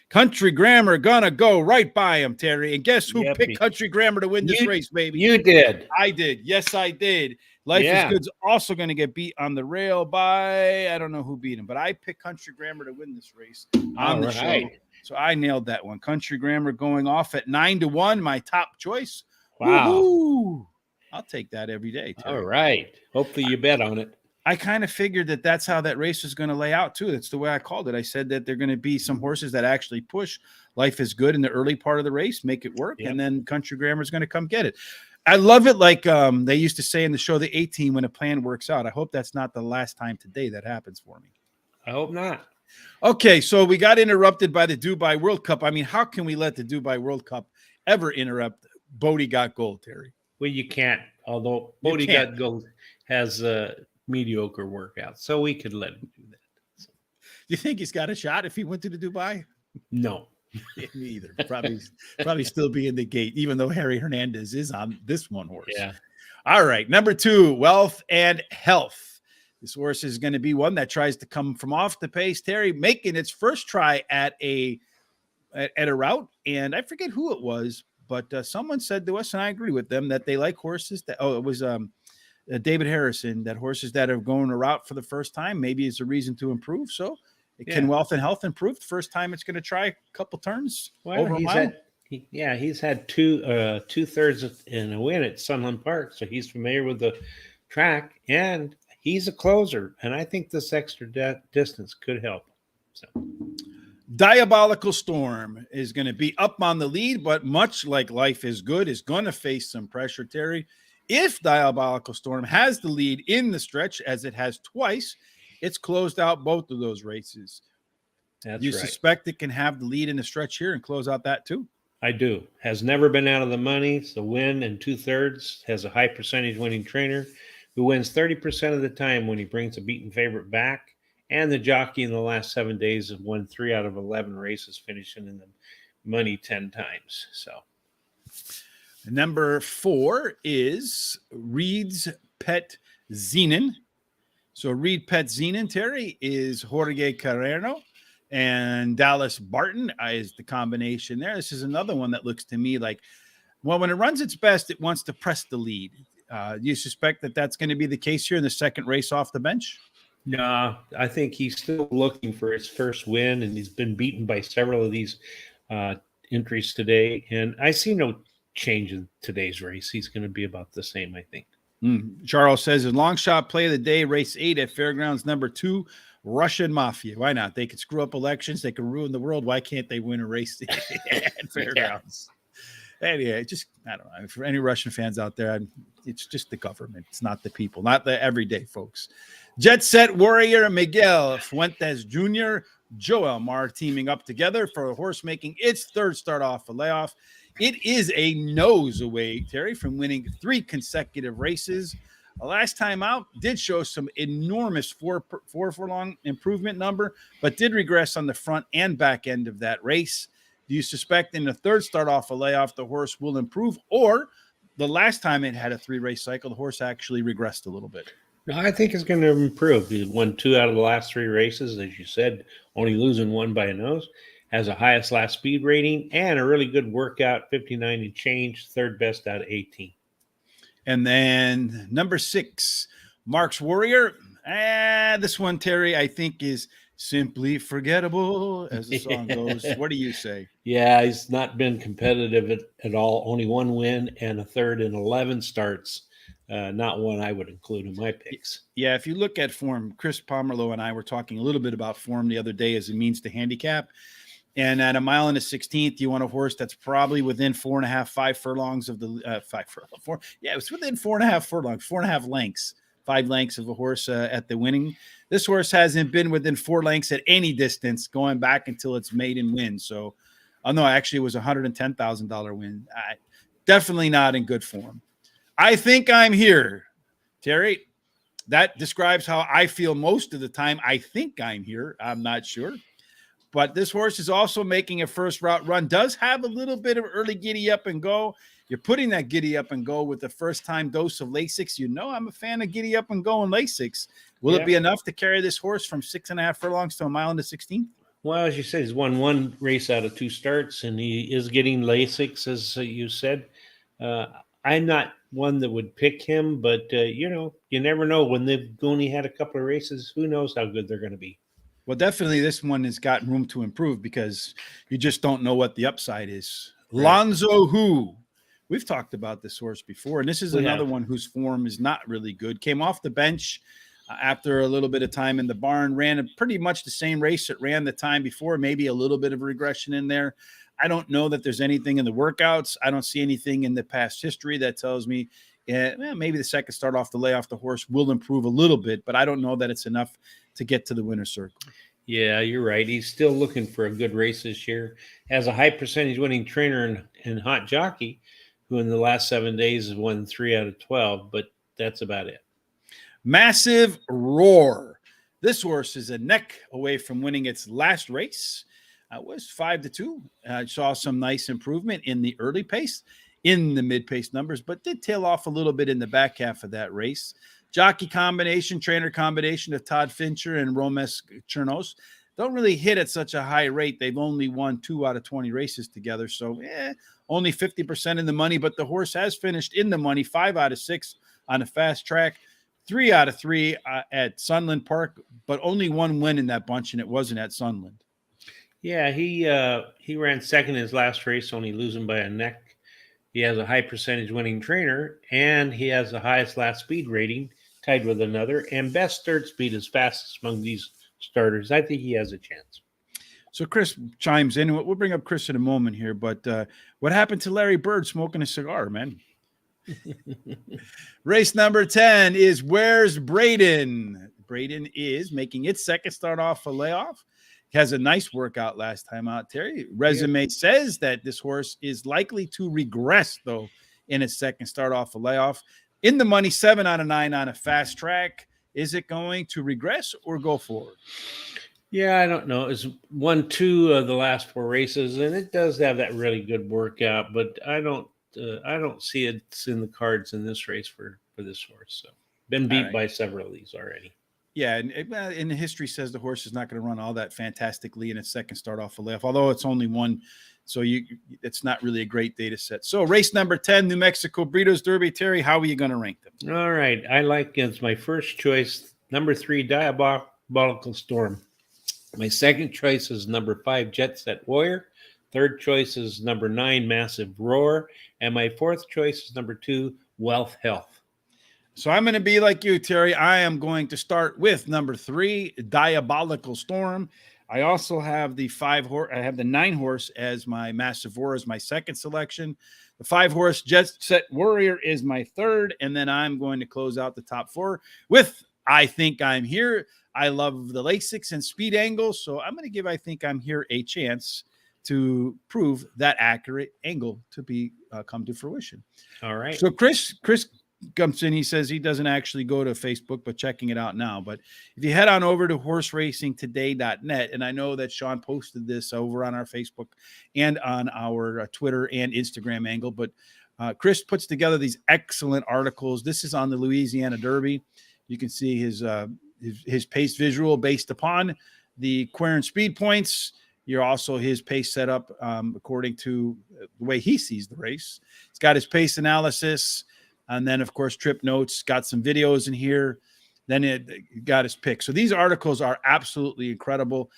S1: Country Grammar gonna go right by him, Terry. And guess who
S2: Yep.
S1: picked Country Grammar to win this race, baby?
S2: You did.
S1: I did. Yes, I did. Life is Good's also going to get beat on the rail by, I don't know who beat him, but I picked Country Grammar to win this race on the show. So I nailed that one. Country Grammar going off at 9-1, my top choice.
S2: Wow.
S1: Woo-hoo. I'll take that every day, Terry.
S2: All right. Hopefully you bet on it.
S1: I kind of figured that that's how that race is going to lay out, too. That's the way I called it. I said that there are going to be some horses that actually push Life is Good in the early part of the race, make it work, and then Country Grammar is going to come get it. I love it like they used to say in the show, the 18, when a plan works out. I hope that's not the last time today that happens for me.
S2: I hope not.
S1: Okay, so we got interrupted by the Dubai World Cup. I mean, how can we let the Dubai World Cup ever interrupt Bodie Got Gold, Terry?
S2: Well, you can't, although Bodie Got Gold has a mediocre workout, so we could let him do that. So.
S1: Do you think he's got a shot if he went to the Dubai?
S2: No.
S1: Me either. Probably still be in the gate, even though Harry Hernandez is on this one horse.
S2: Yeah.
S1: All right. Number 2, Wealth and Health. This horse is going to be one that tries to come from off the pace. Terry making its first try at a route, and I forget who it was, but someone said to us, and I agree with them, that they like horses that. Oh, it was David Harrison. That horses that are going a route for the first time maybe is a reason to improve. So. Can Wealth and Health improve the first time it's going to try a couple turns over a mile?
S2: He's had two-thirds in a win at Sunland Park, so he's familiar with the track, and he's a closer, and I think this extra distance could help. So,
S1: Diabolical Storm is going to be up on the lead, but much like Life is Good, is going to face some pressure, Terry. If Diabolical Storm has the lead in the stretch, as it has twice, it's closed out both of those races.
S2: That's
S1: you
S2: right.
S1: Suspect it can have the lead in the stretch here and close out that too?
S2: I do. Has never been out of the money. It's a win and 2/3. Has a high percentage winning trainer who wins 30% of the time when he brings a beaten favorite back. And the jockey in the last 7 days have won 3 out of 11 races, finishing in the money 10 times. So,
S1: number 4 is Reed's Pet Zenon. So Reed Pet Zenon, Terry, is Jorge Carreno, and Dallas Barton is the combination there. This is another one that looks to me like, well, when it runs its best, it wants to press the lead. You suspect that that's going to be the case here in the second race off the bench?
S2: No, I think he's still looking for his first win, and he's been beaten by several of these entries today. And I see no change in today's race. He's going to be about the same, I think.
S1: Charles says, a long shot play of the day, race 8 at Fairgrounds number 2, Russian Mafia. Why not? They could screw up elections. They could ruin the world. Why can't they win a race at Fairgrounds? Anyway, I don't know. For any Russian fans out there, it's just the government. It's not the people, not the everyday folks. Jet Set Warrior Miguel Fuentes Jr., Joel Mar teaming up together for a horse making its third start off a layoff. It is a nose away, Terry, from winning 3 consecutive races. Last time out did show some enormous four furlong improvement number, but did regress on the front and back end of that race. Do you suspect in the third start off a layoff the horse will improve, or the last time it had a 3-race cycle, the horse actually regressed a little bit?
S2: No, I think it's going to improve. He won 2 out of the last 3 races, as you said, only losing 1 by a nose. Has a highest last speed rating and a really good workout, 59 and change, third best out of 18.
S1: And then number 6, Mark's Warrior. This one, Terry, I think is simply forgettable, as the song goes. What do you say?
S2: Yeah, he's not been competitive at all. Only 1 win and a third in 11 starts. Not one I would include in my picks.
S1: Yeah, if you look at form, Chris Pomerleau and I were talking a little bit about form the other day as a means to handicap. And at a mile and a 16th, you want a horse that's probably within 4.5, 5 furlongs of the 5 furlongs. Yeah, it's within 4.5 furlongs, 4.5 lengths, 5 lengths of a horse at the winning. This horse hasn't been within 4 lengths at any distance going back until its maiden win. So, no, actually, it was a $110,000 win. Definitely not in good form. I think I'm here, Terry. That describes how I feel most of the time. I think I'm here. I'm not sure. But this horse is also making a first route run, does have a little bit of early giddy up and go. You're putting that giddy up and go with the first time dose of Lasix. You know, I'm a fan of giddy up and go and Lasix. Will it be enough to carry this horse from 6.5 furlongs to a mile into 16?
S2: Well, as you said, he's won one race out of 2 starts, and he is getting Lasix, as you said. I'm not one that would pick him, but, you never know. When they've only had a couple of races, who knows how good they're going to be.
S1: Well, definitely this one has got room to improve because you just don't know what the upside is. Right. Lonzo Who. We've talked about this horse before, and this is another one whose form is not really good. Came off the bench after a little bit of time in the barn, ran pretty much the same race it ran the time before, maybe a little bit of regression in there. I don't know that there's anything in the workouts. I don't see anything in the past history that tells me maybe the second start off the layoff the horse will improve a little bit, but I don't know that it's enough to get to the winner's circle.
S2: Yeah, you're right. He's still looking for a good race this year. Has a high percentage winning trainer and hot jockey, who in the last 7 days has won 3 out of 12, but that's about it.
S1: Massive Roar. This horse is a neck away from winning its last race. It was 5-2. Saw some nice improvement in the early pace, in the mid-pace numbers, but did tail off a little bit in the back half of that race. Jockey combination, trainer combination of Todd Fincher and Romes Chernos don't really hit at such a high rate. They've only won 2 out of 20 races together, so only 50% in the money, but the horse has finished in the money 5 out of 6 on a fast track, 3 out of 3 at Sunland Park, but only one win in that bunch, and it wasn't at Sunland.
S2: Yeah, he ran second in his last race, only losing by a neck. He has a high percentage winning trainer, and he has the highest last speed rating, tied with another, and best start speed is fastest among these starters. I think he has a chance.
S1: So Chris chimes in. We'll bring up Chris in a moment here, but what happened to Larry Bird smoking a cigar, man? Race number 10 is Where's Braden? Braden is making its second start off a layoff. He has a nice workout last time out, Terry. Resume says that this horse is likely to regress, though, in its second start off a layoff. In the money, 7 out of 9 on a fast track. Is it going to regress or go forward?
S2: Yeah, I don't know. It's won 2 of the last 4 races, and it does have that really good workout. But I don't see it's in the cards in this race for this horse. So been beat by several of these already.
S1: Yeah, and history says the horse is not going to run all that fantastically in its second start off a layoff, although it's only one. So it's not really a great data set. So race number 10, New Mexico Breeders' Derby. Terry, how are you going to rank them?
S2: All right. I like as my first choice, number 3, Diabolical Storm. My second choice is number 5, Jet Set Warrior. Third choice is number 9, Massive Roar. And my fourth choice is number 2, Wealth Health.
S1: So I'm going to be like you, Terry. I am going to start with number 3, Diabolical Storm. I also have the 9 horse as my Massive Roar as my second selection. The 5 horse Jet Set Warrior is my third. And then I'm going to close out the top 4 with I Think I'm Here. I love the Lasix and speed angle. So I'm going to give I Think I'm Here a chance to prove that accurate angle to be come to fruition.
S2: All right.
S1: So Chris comes in. He says he doesn't actually go to Facebook, but checking it out now. But if you head on over to horseracingtoday.net, and I know that Sean posted this over on our Facebook and on our Twitter and Instagram angle, but Chris puts together these excellent articles. This is on the Louisiana Derby. You can see his pace visual based upon the Quern speed points. You're also his pace set up according to the way he sees the race. He's got his pace analysis. And then, of course, trip notes, got some videos in here. Then it got his pick. So these articles are absolutely incredible.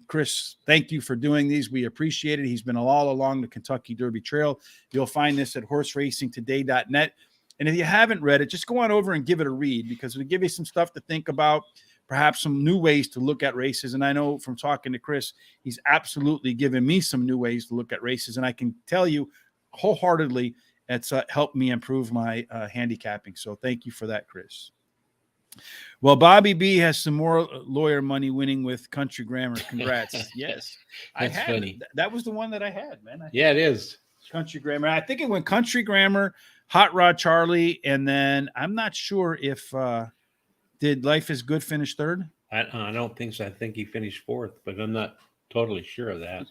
S1: Chris, thank you for doing these. We appreciate it. He's been all along the Kentucky Derby Trail. You'll find this at horseracingtoday.net. And if you haven't read it, just go on over and give it a read because it'll give you some stuff to think about, perhaps some new ways to look at races. And I know from talking to Chris, he's absolutely given me some new ways to look at races. And I can tell you wholeheartedly, it's helped me improve my handicapping. So thank you for that, Chris. Well, Bobby B has some more lawyer money winning with Country Grammar. Congrats. Yes.
S2: That's funny.
S1: That was the one that I had, man.
S2: Yeah, it is.
S1: Country Grammar. I think it went Country Grammar, Hot Rod Charlie, and then I'm not sure if did Life is Good finish third.
S2: I don't think so. I think he finished fourth, but I'm not totally sure of that.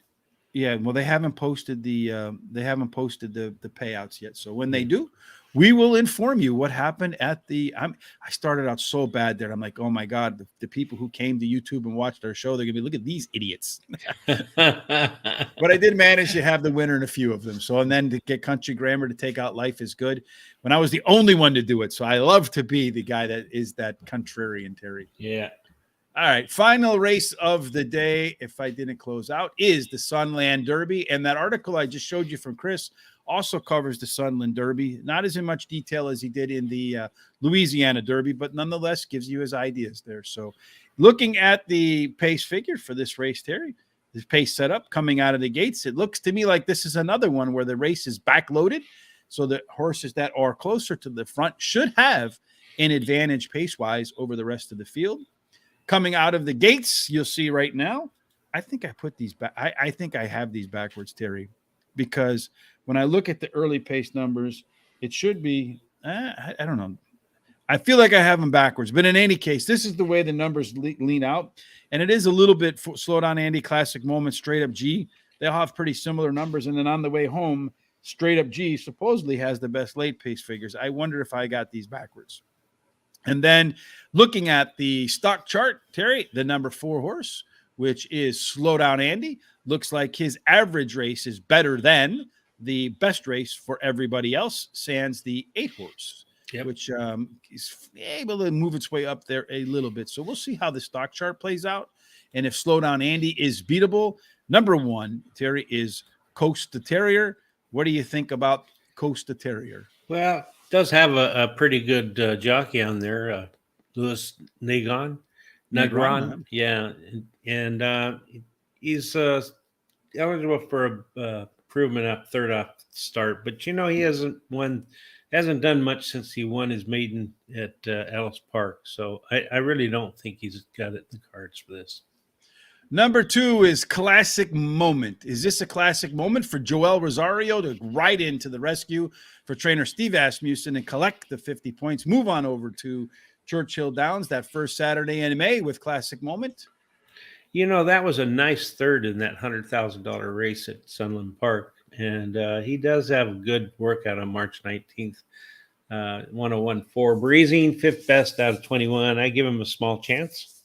S1: Yeah, well, they haven't posted the the payouts yet. So when they do, we will inform you what happened at the. I started out so bad there. I'm like, oh my god, the people who came to YouTube and watched our show, they're gonna be look at these idiots. But I did manage to have the winner in a few of them. So and then to get Country Grammar to take out Life is Good when I was the only one to do it. So I love to be the guy that is that contrarian, Terry.
S2: Yeah.
S1: All right, final race of the day, if I didn't close out, is the Sunland Derby. And that article I just showed you from Chris also covers the Sunland Derby. Not as in much detail as he did in the Louisiana Derby, but nonetheless gives you his ideas there. So looking at the pace figure for this race, Terry, the pace setup coming out of the gates, it looks to me like this is another one where the race is backloaded. So the horses that are closer to the front should have an advantage pace-wise over the rest of the field. Coming out of the gates, you'll see right now, I think I put these back. I think I have these backwards, Terry, because when I look at the early pace numbers, it should be, I don't know. I feel like I have them backwards, but in any case, this is the way the numbers lean out. And it is a little bit Slow Down Andy, Classic Moment, Straight Up G. They'll have pretty similar numbers. And then on the way home, Straight Up G supposedly has the best late pace figures. I wonder if I got these backwards. And then looking at the stock chart, Terry, the number 4 horse, which is Slow Down Andy, looks like his average race is better than the best race for everybody else, sans the 8 horse, which is able to move its way up there a little bit. So we'll see how the stock chart plays out. And if Slow Down Andy is beatable, number 1, Terry, is Coast the Terrier. What do you think about Coast the Terrier?
S2: Well, does have a pretty good jockey on there, Louis Negron. Yeah, and he's eligible for a improvement up third off start, but he hasn't done much since he won his maiden at Ellis Park. So I really don't think he's got it in the cards for this.
S1: Number 2 is Classic Moment. Is this a classic moment for Joel Rosario to ride into the rescue for trainer Steve Asmussen and collect the 50 points? Move on over to Churchill Downs that first Saturday in May with Classic Moment.
S2: That was a nice third in that $100,000 race at Sunland Park. And he does have a good workout on March 19th. 101.4 breezing, 5th best out of 21. I give him a small chance.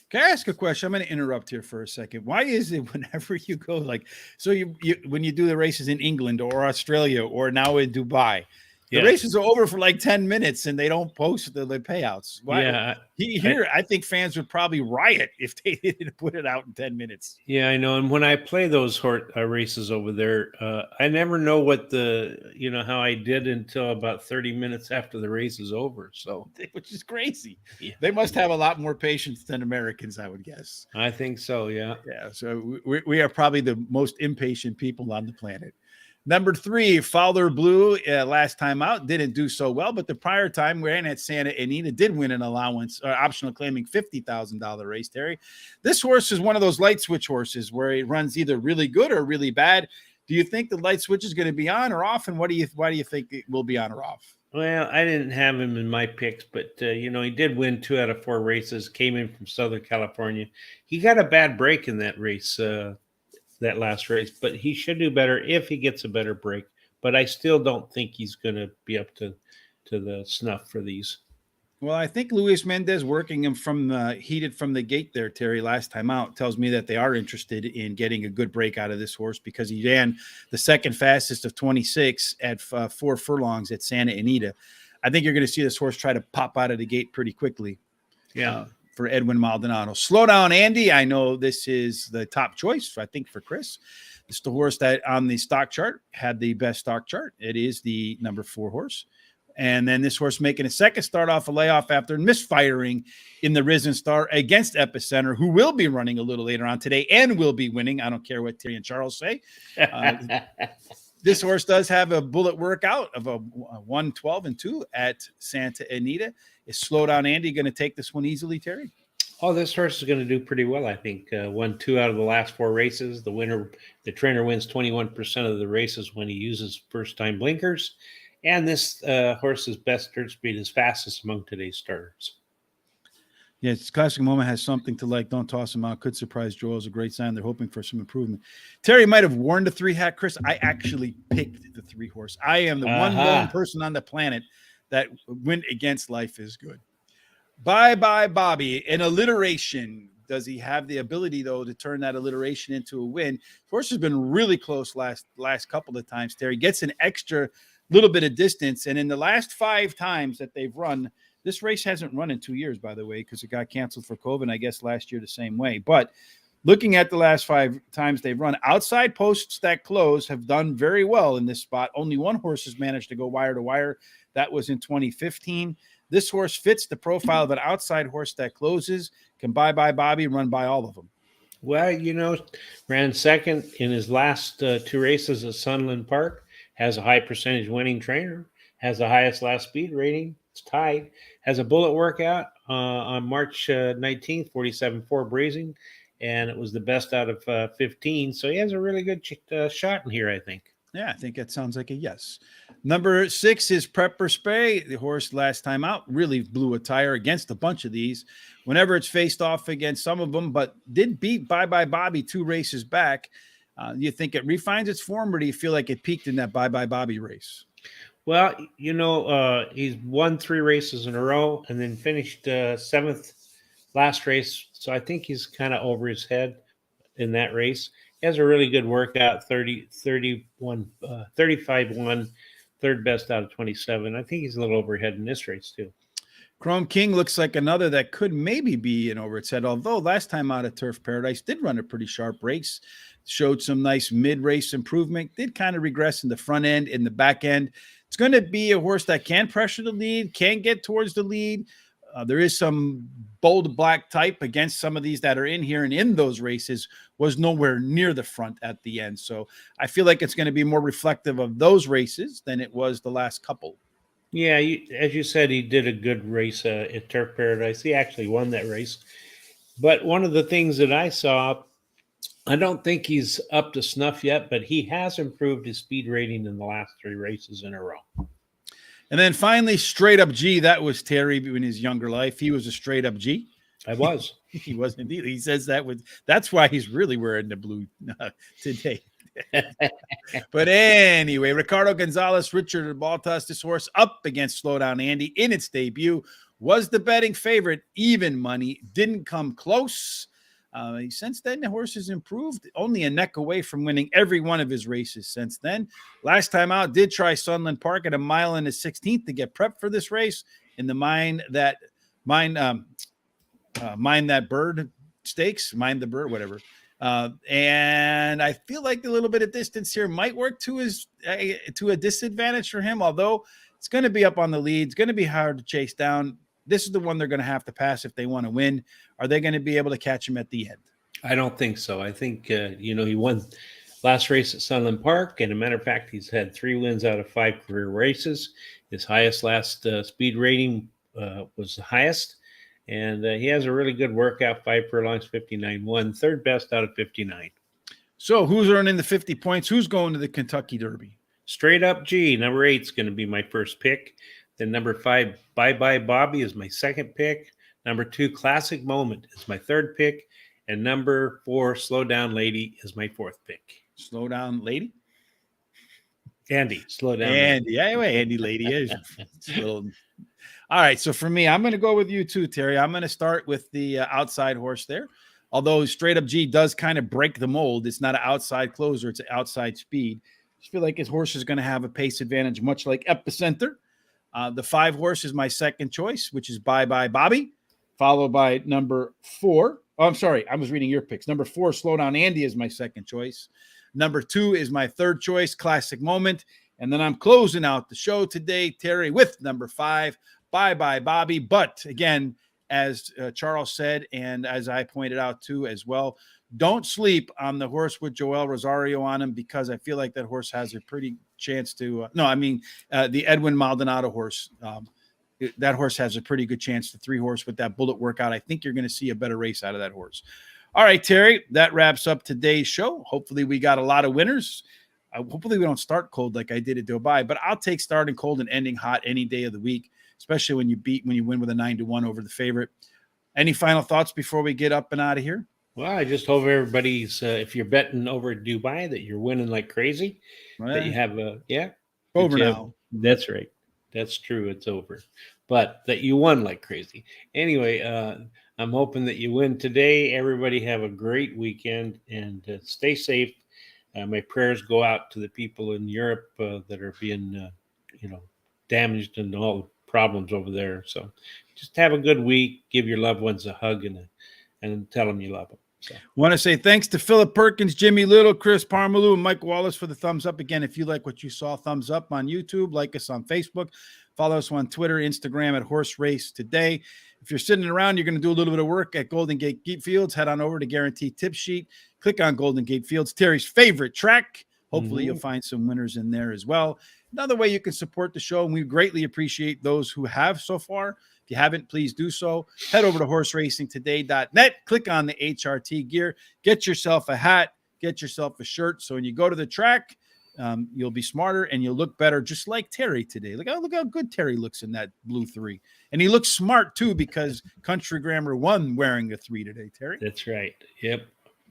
S1: Can I ask a question? I'm going to interrupt here for a second. Why is it whenever you go, when you do the races in England or Australia or now in Dubai, the races are over for like 10 minutes and they don't post the payouts? Why? Yeah. I think fans would probably riot if they didn't put it out in 10 minutes.
S2: Yeah, I know. And when I play those races over there, I never know what how I did until about 30 minutes after the race is over. So,
S1: which is crazy. Yeah. They must have a lot more patience than Americans, I would guess.
S2: I think so. Yeah.
S1: Yeah. So we are probably the most impatient people on the planet. Number 3, Fowler Blue, last time out, didn't do so well, but the prior time we ran at Santa Anita did win an allowance, optional claiming $50,000 race, Terry. This horse is one of those light switch horses where it runs either really good or really bad. Do you think the light switch is going to be on or off, and why do you think it will be on or off?
S2: Well, I didn't have him in my picks, but, he did win 2 out of 4 races, came in from Southern California. He got a bad break in that race, that last race, but he should do better if he gets a better break. But I still don't think he's going to be up to the snuff for these.
S1: Well, I think Luis Mendez working him heated from the gate there, Terry, last time out, tells me that they are interested in getting a good break out of this horse because he ran the second fastest of 26 at 4 furlongs at Santa Anita. I think you're going to see this horse try to pop out of the gate pretty quickly.
S2: Yeah.
S1: For Edwin Maldonado. Slow Down Andy, I know this is the top choice, I think, for Chris. This is the horse that on the stock chart had the best stock chart. It is the number 4 horse. And then this horse making a second start off a layoff after misfiring in the Risen Star against Epicenter, who will be running a little later on today and will be winning. I don't care what Terry and Charles say. This horse does have a bullet workout of a 1:12 and 2 at Santa Anita. Is Slow Down Andy going to take this one easily, Terry?
S2: Oh, this horse is going to do pretty well, I think. Won 2 out of the last 4 races. The trainer wins 21% of the races when he uses first-time blinkers. And this horse's best dirt speed is fastest among today's starters.
S1: Yes, Classic Moment has something to like. Don't toss him out. Could surprise Joel. Is a great sign. They're hoping for some improvement. Terry might have worn the 3 hat, Chris. I actually picked the 3 horse. I am the one lone person on the planet that went against Life is Good. Bye bye, Bobby. An alliteration. Does he have the ability, though, to turn that alliteration into a win? Horse has been really close last couple of times, Terry. Gets an extra little bit of distance. And in the last 5 times that they've run, this race hasn't run in 2 years, by the way, because it got canceled for COVID, and I guess last year the same way. But looking at the last 5 times they've run, outside posts that close have done very well in this spot. Only one horse has managed to go wire to wire. That was in 2015. This horse fits the profile of an outside horse that closes, can bye Bobby, run by all of them.
S2: Well, ran second in his last 2 races at Sunland Park, has a high percentage winning trainer, has the highest last speed rating. It's tied. Has a bullet workout on March 19th, 47.4 Brazing, and it was the best out of 15. So he has a really good shot in here, I think.
S1: Yeah, I think that sounds like a yes. Number 6 is Prepper Spray. The horse last time out really blew a tire against a bunch of these whenever it's faced off against some of them, but did beat Bye Bye Bobby 2 races back. You think it refines its form, or do you feel like it peaked in that Bye Bye Bobby race?
S2: Well, he's won 3 races in a row and then finished 7th last race. So I think he's kind of over his head in that race. He has a really good workout, 35-1, third best out of 27. I think he's a little overhead in this race too.
S1: Chrome King looks like another that could maybe be in over its head, although last time out at Turf Paradise did run a pretty sharp race, showed some nice mid-race improvement, did kind of regress in the front end, in the back end. It's going to be a horse that can pressure the lead, can get towards the lead. There is some bold black type against some of these that are in here, and in those races was nowhere near the front at the end. So I feel like it's going to be more reflective of those races than it was the last couple.
S2: Yeah, as you said, he did a good race at Turf Paradise. He actually won that race. But one of the things that I saw, I don't think he's up to snuff yet, but he has improved his speed rating in the last 3 races in a row.
S1: And then finally, Straight Up G. That was Terry in his younger life. He was a straight up G.
S2: I was.
S1: He was indeed. He says that's why he's really wearing the blue today. But anyway, Ricardo Gonzalez, Richard Baltas, this horse up against Slowdown Andy in its debut, was the betting favorite, even money, didn't come close. Since then, the horse has improved, only a neck away from winning every one of his races since then. Last time out, did try Sunland Park at a mile and a 16th to get prepped for this race in the Mind That Bird Stakes, Mind the Bird, whatever. And I feel like a little bit of distance here might work to a disadvantage for him, although it's going to be up on the lead. It's going to be hard to chase down. This is the one they're going to have to pass if they want to win. Are they going to be able to catch him at the end?
S2: I don't think so. I think, he won last race at Sunland Park. And a matter of fact, he's had 3 wins out of 5 career races. His highest last speed rating was the highest. And he has a really good workout, 5 furlongs, 59-1, third best out of 59.
S1: So who's earning the 50 points? Who's going to the Kentucky Derby?
S2: Straight Up G, number 8 is going to be my first pick. Then number 5, Bye Bye Bobby is my second pick. Number 2, Classic Moment is my third pick. And number 4, Slow Down Lady is my 4th pick.
S1: Slow Down Lady?
S2: Andy, Slow Down
S1: Andy. Yeah, Andy Lady is. All right, so for me, I'm going to go with you too, Terry. I'm going to start with the outside horse there. Although Straight Up G does kind of break the mold. It's not an outside closer. It's an outside speed. I just feel like his horse is going to have a pace advantage, much like Epicenter. The 5 horse is my second choice, which is Bye Bye Bobby, followed by number 4. Oh, I'm sorry. I was reading your picks. Number 4, Slow Down Andy is my second choice. Number 2 is my third choice, Classic Moment. And then I'm closing out the show today, Terry, with number 5, Bye Bye Bobby. But again, as Charles said, and as I pointed out too as well, don't sleep on the horse with Joel Rosario on him, because I feel like that horse has a pretty chance to the Edwin Maldonado horse. that horse has a pretty good chance. The 3-horse with that bullet workout, I think you're going to see a better race out of that horse. All right, Terry, that wraps up today's show. Hopefully we got a lot of winners. Hopefully we don't start cold like I did at Dubai, but I'll take starting cold and ending hot any day of the week, especially when you win with a 9-1 over the favorite. Any final thoughts before we get up and out of here?
S2: Well, I just hope everybody's, if you're betting over at Dubai, that you're winning like crazy. That you have
S1: over now.
S2: That's right. That's true. It's over. But that you won like crazy. Anyway, I'm hoping that you win today. Everybody have a great weekend and stay safe. My prayers go out to the people in Europe that are being, damaged and all the problems over there. So just have a good week. Give your loved ones a hug and tell them you love them. So.
S1: Want to say thanks to Philip Perkins, Jimmy Little, Chris Parmalu, and Mike Wallace for the thumbs up. Again, if you like what you saw, thumbs up on YouTube, like us on Facebook, follow us on Twitter, Instagram at Horse Race Today. If you're sitting around, you're going to do a little bit of work at Golden Gate Fields. Head on over to Guaranteed Tip Sheet. Click on Golden Gate Fields, Terry's favorite track. Hopefully you'll find some winners in there as well. Another way you can support the show, and we greatly appreciate those who have so far. If you haven't, please do so. Head over to horseracingtoday.net. Click on the HRT gear. Get yourself a hat. Get yourself a shirt. So when you go to the track, you'll be smarter and you'll look better, just like Terry today. Look how good Terry looks in that blue 3. And he looks smart, too, because Country Grammar won wearing the 3 today, Terry.
S2: That's right. Yep.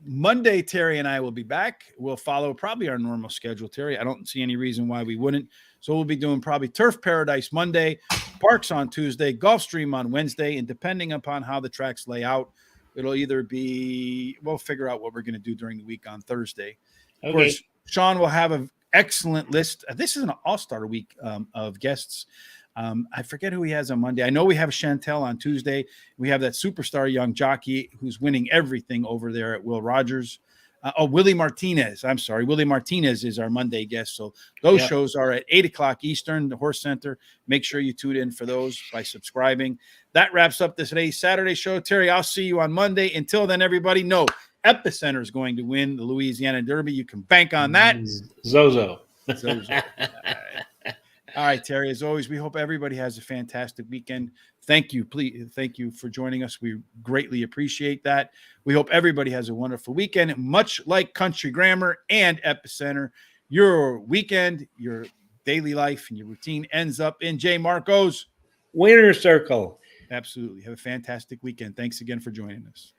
S1: Monday, Terry and I will be back. We'll follow probably our normal schedule, Terry. I don't see any reason why we wouldn't. So we'll be doing probably Turf Paradise Monday, Parks on Tuesday, Gulfstream on Wednesday, and depending upon how the tracks lay out, it'll either be – we'll figure out what we're going to do during the week on Thursday. Of course, Sean will have an excellent list. This is an all-star week of guests. I forget who he has on Monday. I know we have Chantel on Tuesday. We have that superstar young jockey who's winning everything over there at Will Rogers. Willie Martinez. I'm sorry. Willie Martinez is our Monday guest. So those shows are at 8 o'clock Eastern, the Horse Center. Make sure you tune in for those by subscribing. That wraps up today's Saturday show. Terry, I'll see you on Monday. Until then, everybody, know Epicenter is going to win the Louisiana Derby. You can bank on that.
S2: Zozo.
S1: All right, Terry, as always, we hope everybody has a fantastic weekend. Thank you. Please, thank you for joining us. We greatly appreciate that. We hope everybody has a wonderful weekend. Much like Country Grammar and Epicenter, your weekend, your daily life, and your routine ends up in J. Marco's
S2: Winner's Circle.
S1: Absolutely. Have a fantastic weekend. Thanks again for joining us.